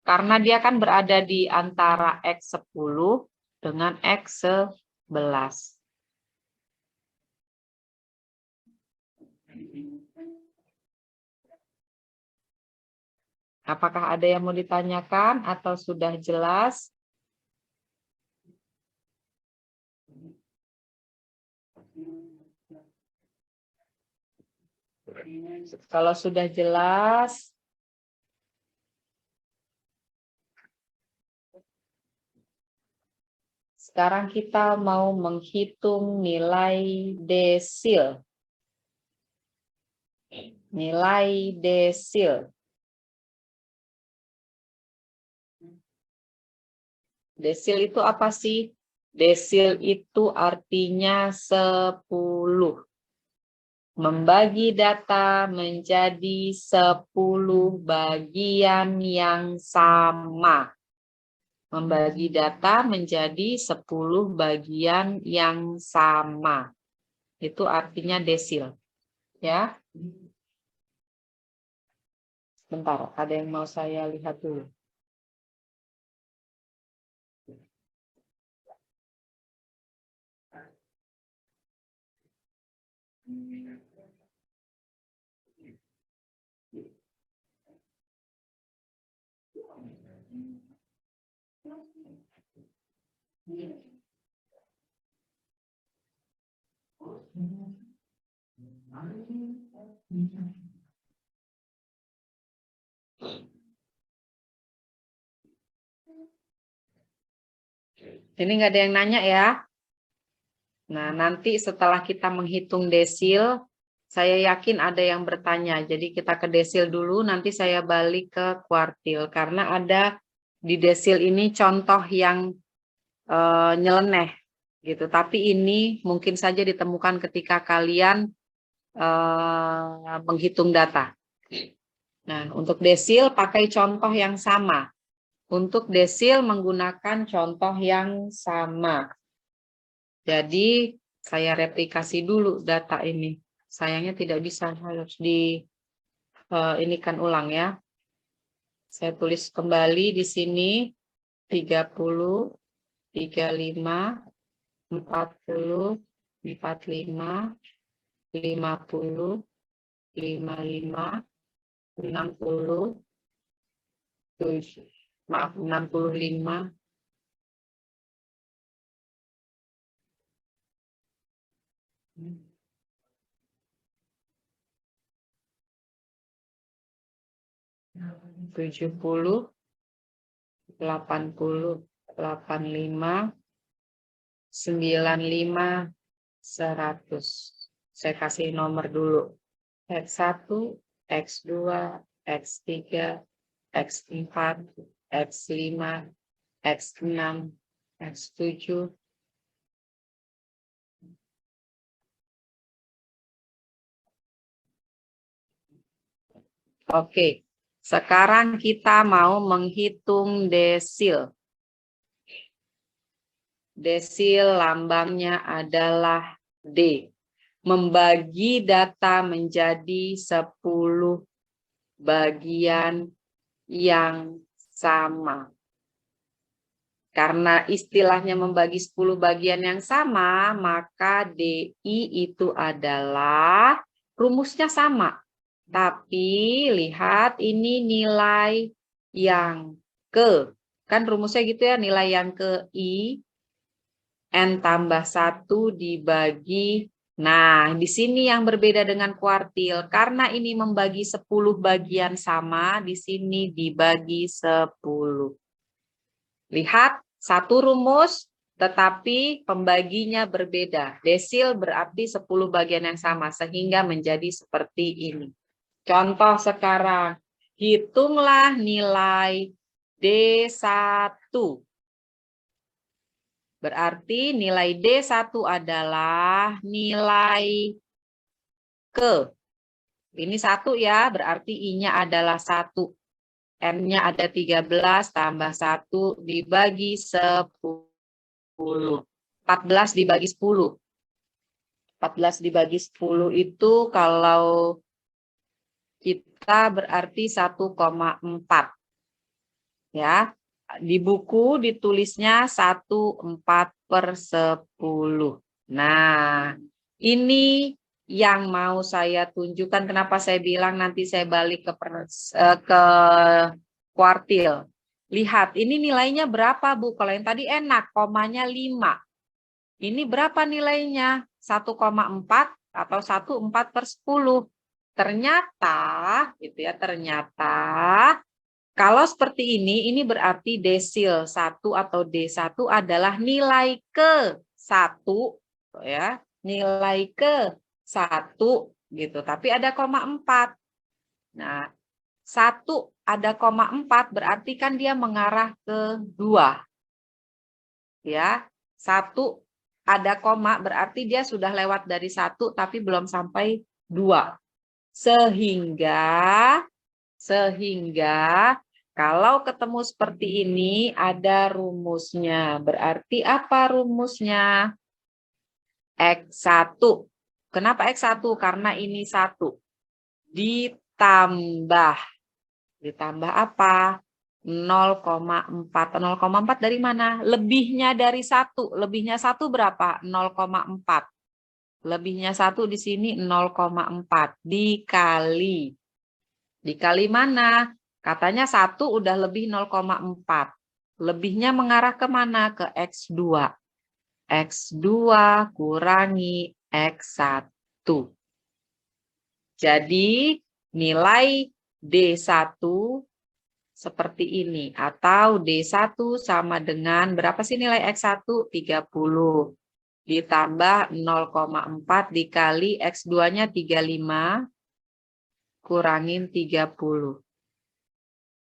S1: Karena dia kan berada di antara X10 dengan X 11. Apakah ada yang mau ditanyakan atau sudah jelas? Kalau sudah jelas, sekarang kita mau menghitung nilai desil. Nilai desil. Desil itu apa sih? Desil itu artinya 10. Membagi data menjadi 10 bagian yang sama. Membagi data menjadi 10 bagian yang sama. Itu artinya desil. Ya. Bentar, ada yang mau saya lihat dulu. Ini nggak ada yang nanya ya. Nah, nanti setelah kita menghitung desil, saya yakin ada yang bertanya. Jadi kita ke desil dulu, nanti saya balik ke kuartil. Karena ada di desil ini contoh yang nyeleneh. Gitu. Tapi ini mungkin saja ditemukan ketika kalian menghitung data. Nah, untuk desil pakai contoh yang sama. Untuk desil menggunakan contoh yang sama. Jadi saya replikasi dulu data ini. Sayangnya tidak bisa, harus inikan ulang ya. Saya tulis kembali di sini 30, 35, 40, 45, 50, 55, 60, 65, 70, 80, 85, 95, 100. Saya kasih nomor dulu. X1, X2, X3, X4, X5, X6, X7. Oke, sekarang kita mau menghitung desil. Desil lambangnya adalah D. Membagi data menjadi 10 bagian yang sama. Karena istilahnya membagi 10 bagian yang sama, maka DI itu adalah rumusnya sama. Tapi lihat ini nilai yang ke. Kan rumusnya gitu ya, nilai yang ke I. N tambah 1 dibagi. Nah, di sini yang berbeda dengan kuartil. Karena ini membagi 10 bagian sama, di sini dibagi 10. Lihat, satu rumus, tetapi pembaginya berbeda. Desil berarti 10 bagian yang sama, sehingga menjadi seperti ini. Contoh sekarang, hitunglah nilai D1. Berarti nilai D1 adalah nilai ke. Ini 1 ya, berarti I-nya adalah 1. N-nya ada 13 tambah 1 dibagi 10. 14 dibagi 10. 14 dibagi 10 itu kalau kita berarti 1,4. Ya. Di buku ditulisnya 1/4/10. Nah, ini yang mau saya tunjukkan. Kenapa saya bilang nanti saya balik ke kuartil. Lihat, ini nilainya berapa, Bu? Kalau yang tadi enak, komanya 5. Ini berapa nilainya? 1,4 atau 1/4/10. Ternyata, gitu ya, ternyata kalau seperti ini berarti desil 1 atau D1 adalah nilai ke 1, ya, nilai ke 1 gitu. Tapi ada koma 4. Nah, 1 ada koma 4 berarti kan dia mengarah ke 2. Ya, 1 ada koma berarti dia sudah lewat dari 1 tapi belum sampai 2. Sehingga kalau ketemu seperti ini ada rumusnya. Berarti apa rumusnya? X1. Kenapa X1? Karena ini 1. Ditambah apa? 0,4. 0,4 dari mana? Lebihnya dari 1. Lebihnya 1 berapa? 0,4. Lebihnya 1 di sini 0,4. Dikali. Dikali mana? Katanya 1 udah lebih 0,4. Lebihnya mengarah ke mana? Ke X2. X2 kurangi X1. Jadi nilai D1 seperti ini. Atau D1 sama dengan, berapa sih nilai X1? 30. Ditambah 0,4 dikali X2-nya 35. Kurangin 30.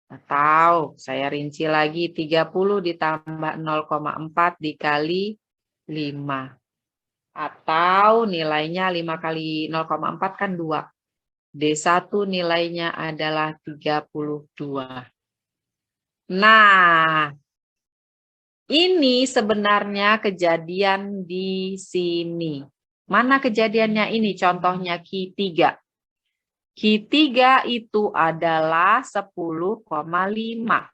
S1: Atau saya rinci lagi 30 ditambah 0,4 dikali 5. Atau nilainya 5 kali 0,4 kan 2. D1 nilainya adalah 32. Nah, ini sebenarnya kejadian di sini. Mana kejadiannya ini? Contohnya Q3. Q3 itu adalah 10,5.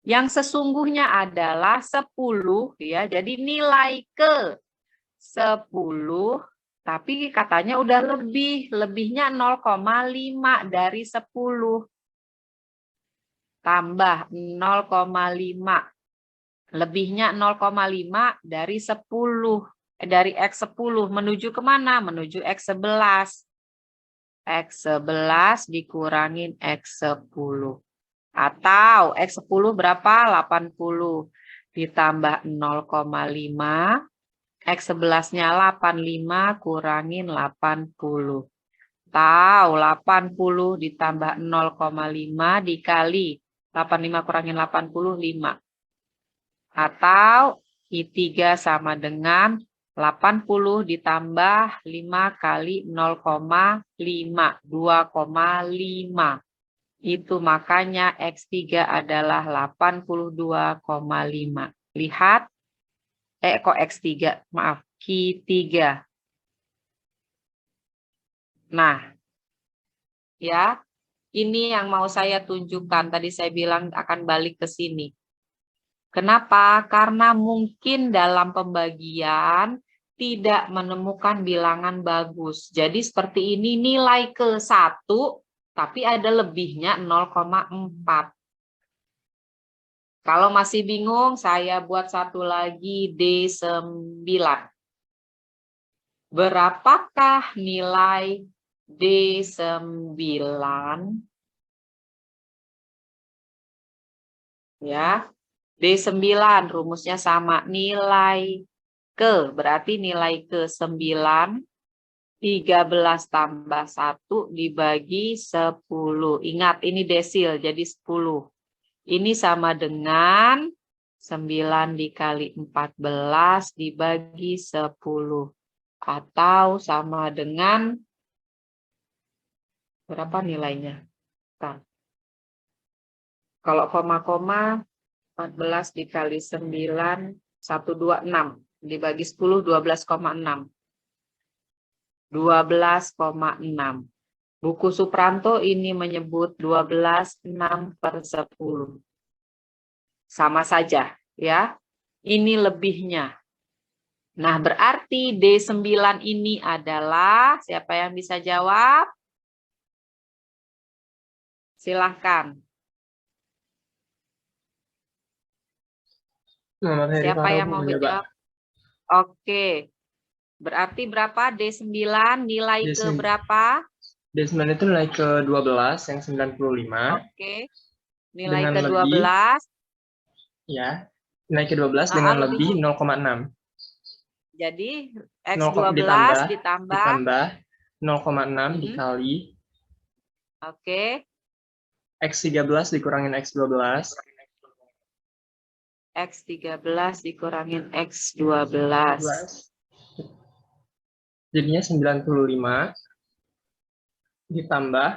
S1: Yang sesungguhnya adalah 10 ya. Jadi nilai ke 10 tapi katanya udah lebih. Lebihnya 0,5 dari 10. Tambah 0,5. Lebihnya 0,5 dari 10. Dari X10 menuju kemana? Menuju X11. X11 dikurangin X10. Atau X10 berapa? 80. Ditambah 0,5. X11-nya 85 kurangin 80. Tahu 80 ditambah 0,5 dikali 85 kurangin 85. Atau I3 sama dengan 80 ditambah 5 kali 0,5. 2,5. Itu makanya X3 adalah 82,5. Lihat. Kok X3? Maaf, Q3. Nah, ya, ini yang mau saya tunjukkan. Tadi saya bilang akan balik ke sini. Kenapa? Karena mungkin dalam pembagian tidak menemukan bilangan bagus. Jadi seperti ini nilai ke 1, tapi ada lebihnya 0,4. Kalau masih bingung, saya buat satu lagi D9. Berapakah nilai D9? Ya, D9 rumusnya sama. Nilai ke, berarti nilai ke 9. 13 tambah 1 dibagi 10. Ingat, ini desil, jadi 10. Ini sama dengan 9 dikali 14 dibagi 10. Atau sama dengan, berapa nilainya? Kan. Kalau koma-koma, 14 dikali 9, 126. Dibagi 10, 12,6. 12,6. Buku Supranto ini menyebut 12,6/10. Sama saja, ya. Ini lebihnya. Nah, berarti D9 ini adalah, siapa yang bisa jawab? Silahkan.
S5: Muhammad Heri
S1: Siapa
S5: Farao,
S1: yang
S5: Bu,
S1: mau
S5: mencoba.
S1: menjawab? Oke. Berarti berapa D9? Nilai ke
S5: D9.
S1: berapa?
S5: D9 itu nilai ke 12 yang 95
S1: Oke. Nilai
S5: dengan
S1: ke
S5: lebih
S1: 12.
S5: ya. Nilai ke 12 dengan lebih 0,6.
S1: Jadi
S5: 0,
S1: X12 ditambah.
S5: ditambah 0,6
S1: Mm-mm.
S5: dikali
S1: Oke.
S5: X13 dikurangin X12.
S1: X13 dikurangin X12.
S5: Jadinya 95 ditambah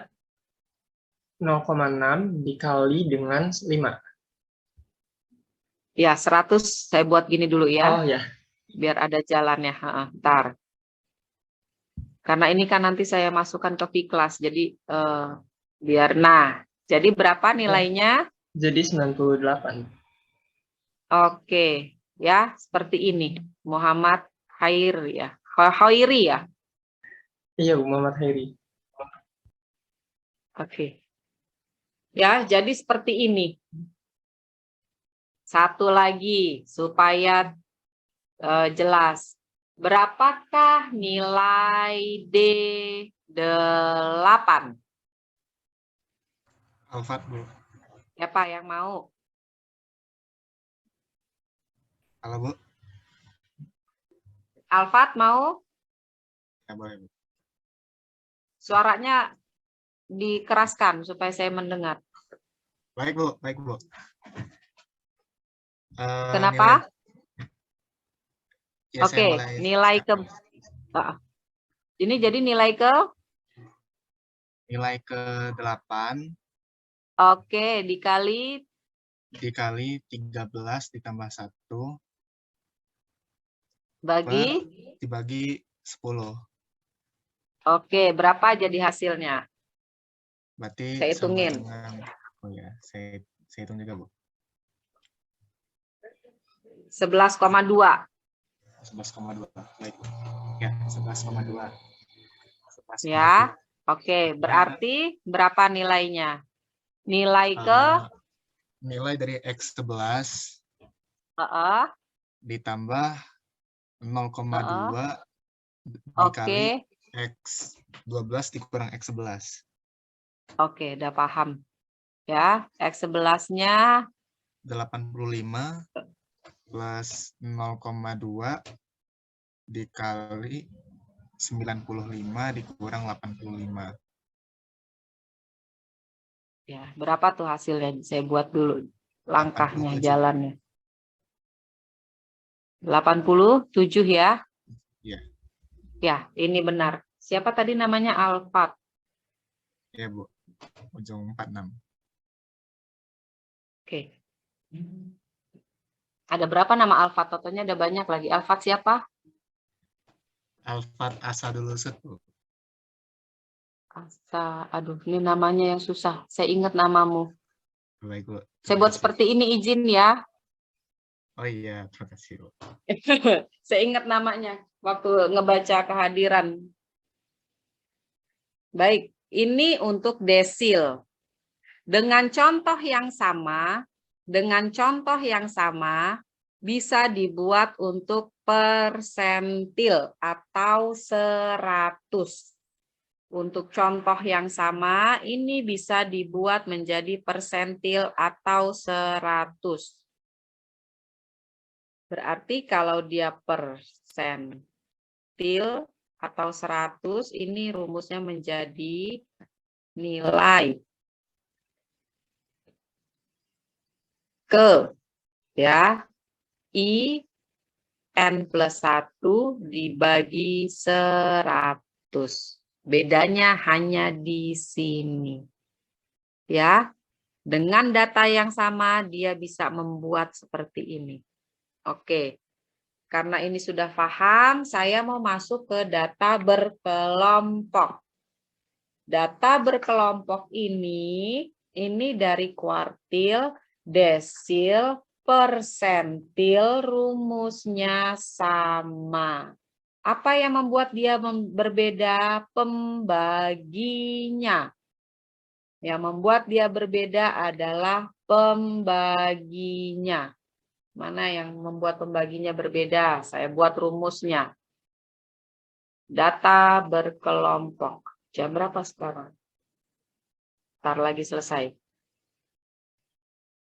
S5: 0,6 dikali dengan 5.
S1: Ya, 100 saya buat gini dulu ya.
S5: Oh ya,
S1: Biar ada jalannya. Ntar. Karena ini kan nanti saya masukkan ke V-Class. Jadi biar, nah. Jadi berapa nilainya?
S5: jadi 98.
S1: Oke. Ya, seperti ini. Muhammad Khairi ya. Khairi ya.
S5: Iya, Bu, Muhammad Heri.
S1: Oke. Ya, jadi seperti ini. Satu lagi supaya jelas. Berapakah nilai D8?
S2: Alfat, Bu.
S1: Siapa yang mau?
S2: Halo, Bu.
S1: Alfat mau?
S2: Ya, boleh, Bu.
S1: Suaranya dikeraskan supaya saya mendengar.
S2: Baik, Bu. Baik, Bu.
S1: Kenapa?
S2: Ya, saya
S1: Oke,
S2: mulai
S1: nilai ke ini jadi nilai ke
S2: nilai ke 8
S1: oke, dikali
S2: dikali 13 ditambah 1
S1: bagi
S2: dibagi 10.
S1: oke, berapa jadi hasilnya?
S2: Berarti
S1: Saya
S2: sama
S1: hitungin.
S2: dengan, oh ya, saya hitung juga, Bu.
S1: 11,2.
S2: 11,2. Baik. Ya, 11,2.
S1: Ya. Oke, berarti berapa nilainya? Nilai ke
S2: nilai dari X11 ditambah 0,2 dikali
S1: oke.
S2: X12 dikurang X11.
S1: Oke, udah paham. Ya, X11-nya
S2: 85 plus 0,2 dikali 95 dikurang 85.
S1: ya, berapa tuh hasilnya? Saya buat dulu langkahnya,
S2: 87.
S1: jalannya. 87 ya?
S2: Iya.
S1: Ya, ini benar. Siapa tadi namanya Alfat?
S2: Iya, Bu. Ujung 46.
S1: Oke. Ada berapa nama Alfat? Totalnya ada banyak lagi. Alfat siapa?
S2: Alfat Asadulus, Bu.
S1: Asa, aduh, ini namanya yang susah. Saya ingat namamu.
S2: Baik, Bu.
S1: Saya buat seperti ini, izin ya.
S2: Oh iya, terima kasih, Bu.
S1: Saya ingat namanya waktu ngebaca kehadiran. Baik, ini untuk desil. Dengan contoh yang sama, bisa dibuat untuk persentil atau 100. Untuk contoh yang sama, ini bisa dibuat menjadi persentil atau 100. Berarti kalau dia persentil atau 100, ini rumusnya menjadi nilai ke ya I N plus 1 dibagi 100. Bedanya hanya di sini. Ya. Dengan data yang sama dia bisa membuat seperti ini. Oke. Karena ini sudah paham, saya mau masuk ke data berkelompok. Data berkelompok ini dari kuartil, desil, persentil rumusnya sama. Apa yang membuat dia berbeda? Pembaginya. Yang membuat dia berbeda adalah pembaginya. Mana yang membuat pembaginya berbeda? Saya buat rumusnya. Data berkelompok. Jam berapa sekarang? Ntar lagi selesai.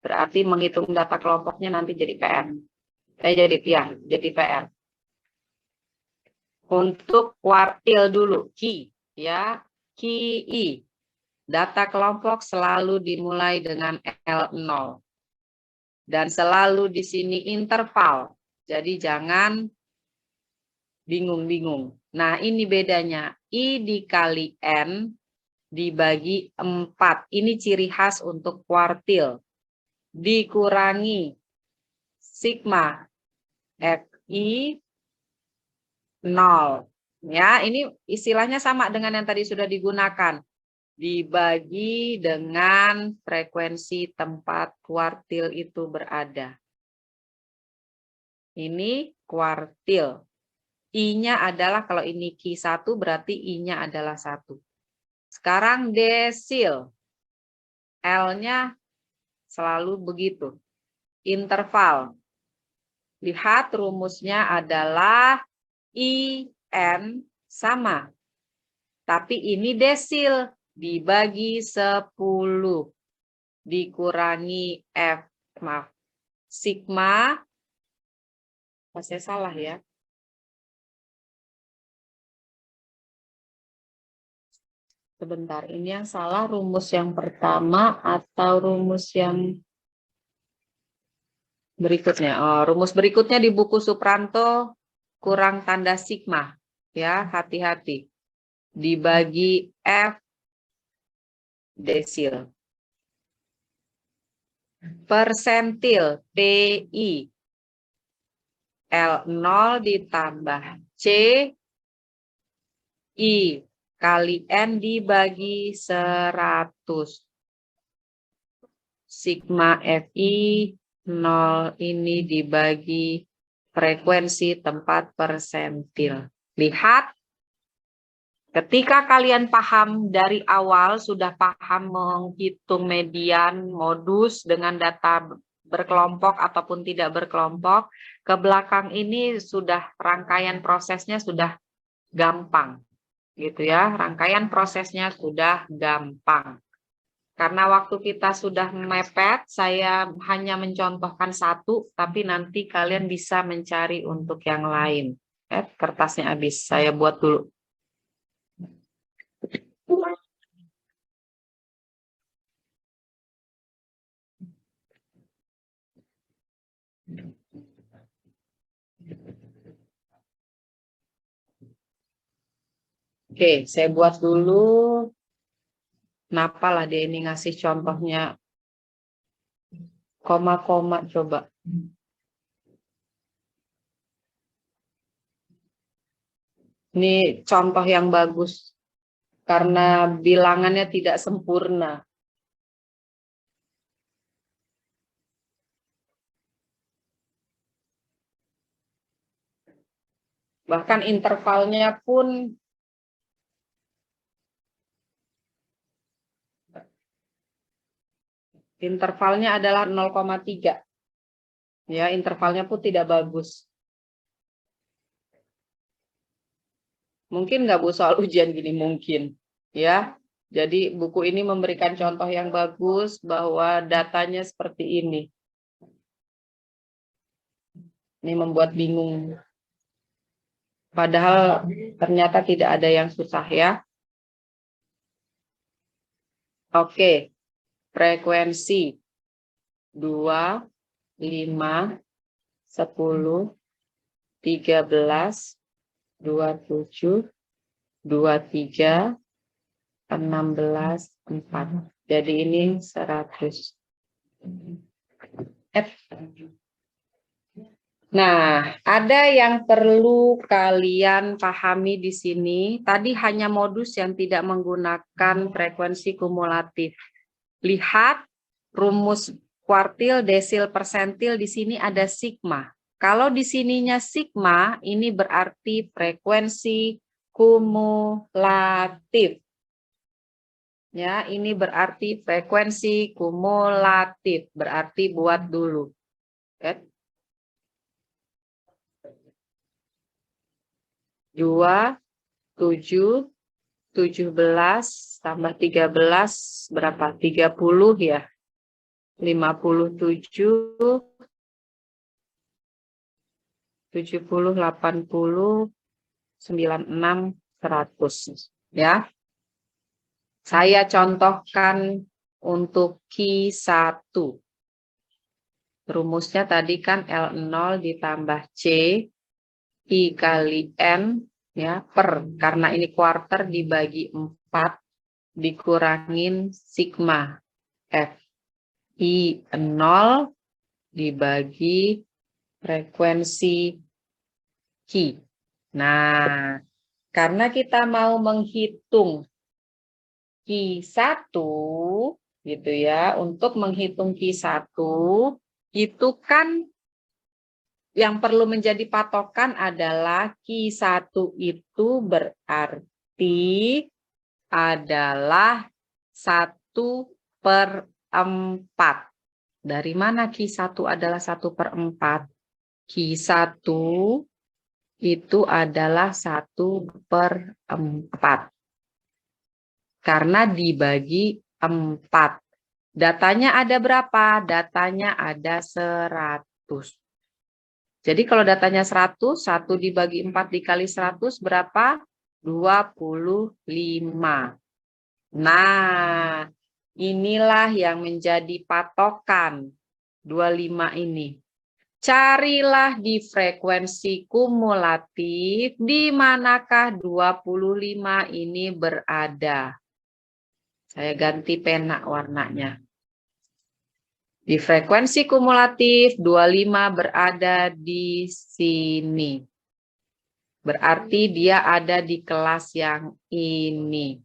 S1: Berarti menghitung data kelompoknya nanti jadi PR. Jadi PR. Untuk kuartil dulu, Q, ya, QI. Data kelompok selalu dimulai dengan L0. Dan selalu di sini interval. Jadi jangan bingung-bingung. Nah, ini bedanya. I dikali N dibagi 4. Ini ciri khas untuk kuartil. Dikurangi sigma FI 0. Ya, ini istilahnya sama dengan yang tadi sudah digunakan. Dibagi dengan frekuensi tempat kuartil itu berada. Ini kuartil. I-nya adalah, kalau ini Q1 berarti I-nya adalah 1. Sekarang desil. L-nya selalu begitu. Interval. Lihat rumusnya adalah IN sama. Tapi ini desil dibagi 10. Dikurangi F. Maaf. Sigma. Saya salah ya. Sebentar, ini yang salah rumus yang pertama atau rumus yang berikutnya? Oh, rumus berikutnya di buku Supranto kurang tanda sigma. Ya, hati-hati. Dibagi F desil. Persentil PI. L0 ditambah C I kali N dibagi 100. Sigma FI 0 ini dibagi frekuensi tempat persentil. Lihat, ketika kalian paham dari awal, sudah paham menghitung median, modus dengan data berkelompok ataupun tidak berkelompok, ke belakang ini sudah rangkaian prosesnya sudah gampang. Gitu ya, rangkaian prosesnya sudah gampang. Karena waktu kita sudah mepet, saya hanya mencontohkan satu, tapi nanti kalian bisa mencari untuk yang lain. Kertasnya habis, saya buat dulu. Oke, saya buat dulu. Kenapa lah dia ini ngasih contohnya koma-koma, coba. Ini contoh yang bagus karena bilangannya tidak sempurna. Bahkan intervalnya pun adalah 0,3. Ya, intervalnya pun tidak bagus. Mungkin nggak Bu soal ujian gini? Mungkin. Ya, jadi buku ini memberikan contoh yang bagus bahwa datanya seperti ini. Ini membuat bingung. Padahal ternyata tidak ada yang susah ya. Oke. Frekuensi 2, 5, 10, 13, 27, 23, 16, 4. Jadi ini 100. Nah, ada yang perlu kalian pahami di sini. Tadi hanya modus yang tidak menggunakan frekuensi kumulatif. Lihat rumus kuartil, desil, persentil, di sini ada sigma. Kalau di sininya sigma, ini berarti frekuensi kumulatif. Ya, ini berarti frekuensi kumulatif. Berarti buat dulu. Oke. 2, 7, 17, tambah 13, berapa? 30 ya. 57, 70, 80, 96, 100. Ya. Saya contohkan untuk Q1. Rumusnya tadi kan L0 ditambah C, I kali N, ya, per. Karena ini kuarter dibagi 4, dikurangin sigma F. I 0 dibagi frekuensi Q. Nah, karena kita mau menghitung Q1, gitu ya, untuk menghitung Q1, itu kan yang perlu menjadi patokan adalah Q1 itu berarti adalah 1/4. Dari mana Q1 adalah 1/4? Q1 itu adalah 1/4. Karena dibagi 4. Datanya ada berapa? Datanya ada 100. Jadi kalau datanya 100, 1 dibagi 4 dikali 100 berapa? 25. Nah, inilah yang menjadi patokan 25 ini. Carilah di frekuensi kumulatif di manakah 25 ini berada. Saya ganti pena warnanya. Di frekuensi kumulatif 25 berada di sini. Berarti dia ada di kelas yang ini.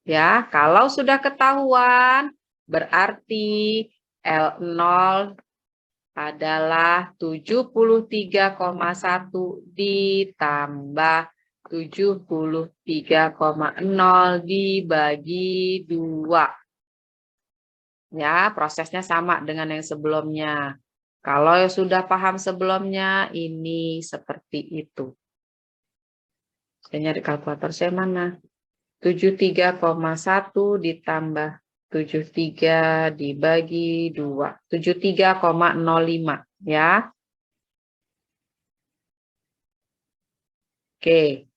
S1: Ya, kalau sudah ketahuan berarti L0 adalah 73,1 ditambah 73,0 dibagi 2. Ya, prosesnya sama dengan yang sebelumnya. Kalau sudah paham sebelumnya, ini seperti itu. Saya nyari kalkulator saya mana? 73,1 ditambah 73 dibagi 2. 73,05 ya. Oke.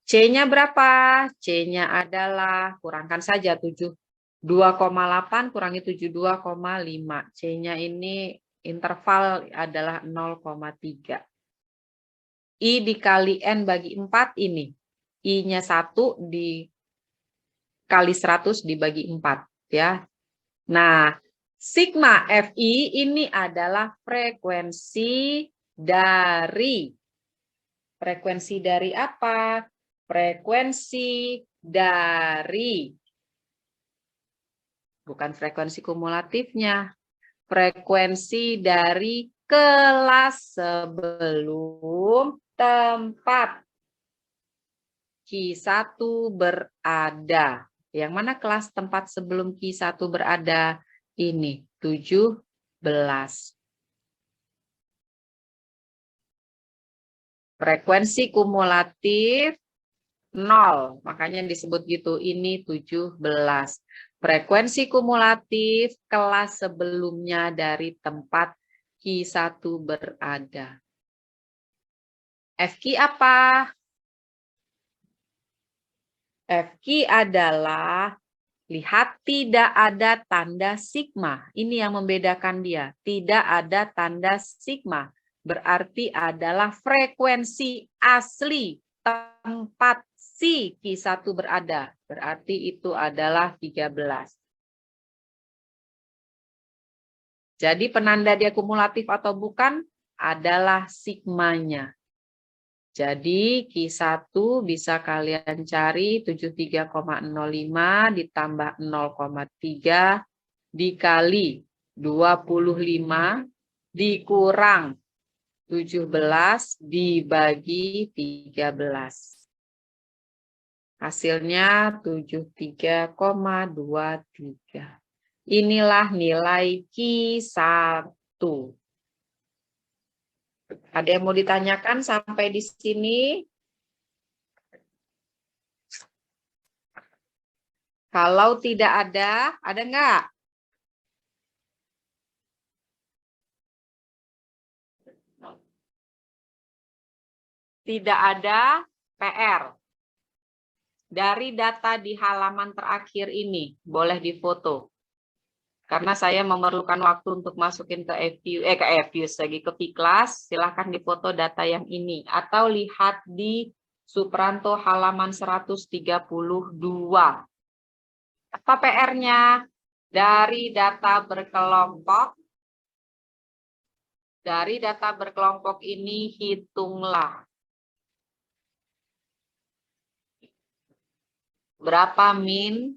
S1: C-nya berapa? C-nya adalah, kurangkan saja 2,8 kurangi 72,5. C-nya ini interval adalah 0,3. I dikali N bagi 4 ini. I-nya 1 dikali 100 dibagi 4. Ya. Nah, sigma Fi ini adalah frekuensi dari apa? Frekuensi dari, bukan frekuensi kumulatifnya, frekuensi dari kelas sebelum tempat Q1 berada. Yang mana kelas tempat sebelum Q1 berada? Ini, 17. Frekuensi kumulatif 0, makanya disebut gitu, ini 17. Frekuensi kumulatif kelas sebelumnya dari tempat Q1 berada. Fq apa? Fq adalah, lihat, tidak ada tanda sigma. Ini yang membedakan dia. Tidak ada tanda sigma. Berarti adalah frekuensi asli tempat si Q1 berada. Berarti itu adalah 13. Jadi penanda dia kumulatif atau bukan adalah sigmanya. Jadi Q1 bisa kalian cari 73,05 ditambah 0,3 dikali 25 dikurang 17 dibagi 13. Hasilnya 73,23. Inilah nilai Q1. Ada yang mau ditanyakan sampai di sini? Kalau tidak ada nggak? Tidak ada PR. Dari data di halaman terakhir ini, boleh difoto. Karena saya memerlukan waktu untuk masukin ke eViews lagi ke Piklas, silahkan difoto data yang ini. Atau lihat di Supranto halaman 132. Apa PR-nya? Dari data berkelompok. Dari data berkelompok ini hitunglah. Berapa min,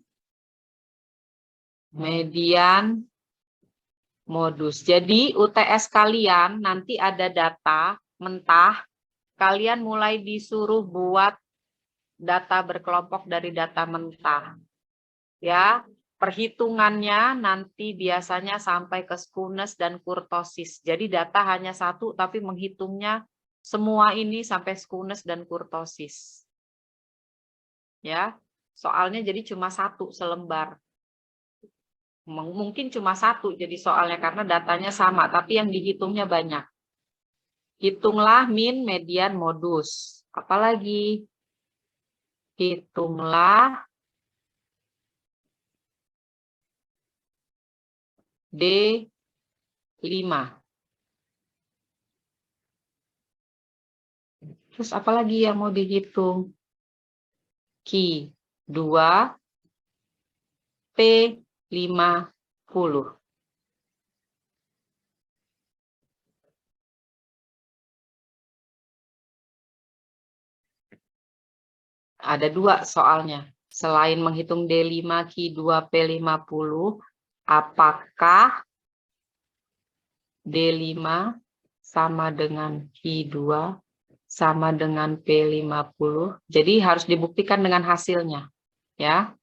S1: median, modus. Jadi UTS kalian nanti ada data mentah, kalian mulai disuruh buat data berkelompok dari data mentah. Ya, perhitungannya nanti biasanya sampai ke skewness dan kurtosis. Jadi data hanya satu tapi menghitungnya semua ini sampai skewness dan kurtosis. Ya. Soalnya jadi cuma satu selembar. Mungkin cuma satu jadi soalnya karena datanya sama, tapi yang dihitungnya banyak. Hitunglah min, median, modus. Apalagi? Hitunglah D5. Terus apalagi yang mau dihitung? Q2 P50. Ada dua soalnya. Selain menghitung D5, Q2, P50, apakah D5 sama dengan Q2 sama dengan P50? Jadi harus dibuktikan dengan hasilnya. Ya.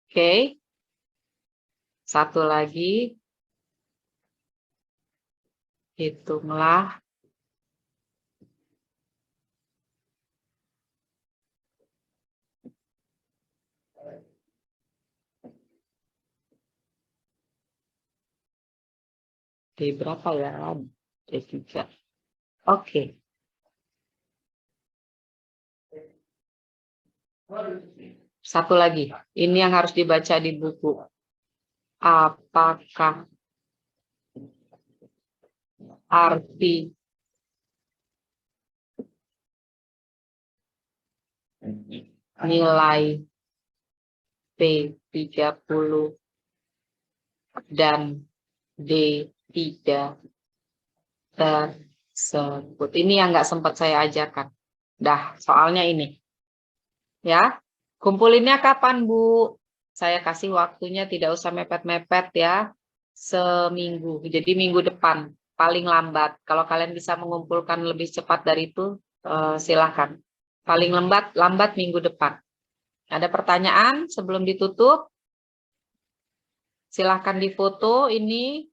S1: Oke. Satu lagi. Hitunglah D berapa ya? D3. Oke. Satu lagi. Ini yang harus dibaca di buku. Apakah arti nilai P30 dan D3 tersebut? Ini yang nggak sempat saya ajarkan. Dah, soalnya ini. Ya, kumpulinnya kapan, Bu? Saya kasih waktunya tidak usah mepet-mepet ya. Seminggu. Jadi minggu depan paling lambat. Kalau kalian bisa mengumpulkan lebih cepat dari itu, silakan. Paling lambat minggu depan. Ada pertanyaan sebelum ditutup? Silahkan difoto ini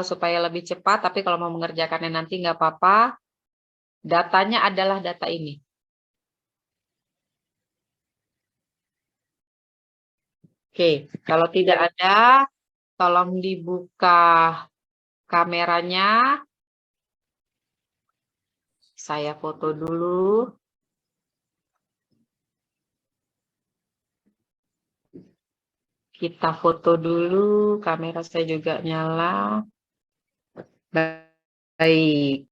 S1: supaya lebih cepat. Tapi kalau mau mengerjakannya nanti nggak apa-apa. Datanya adalah data ini. Oke, kalau tidak ada, tolong dibuka kameranya. Saya foto dulu. Kita foto dulu, kamera saya juga nyala. Baik.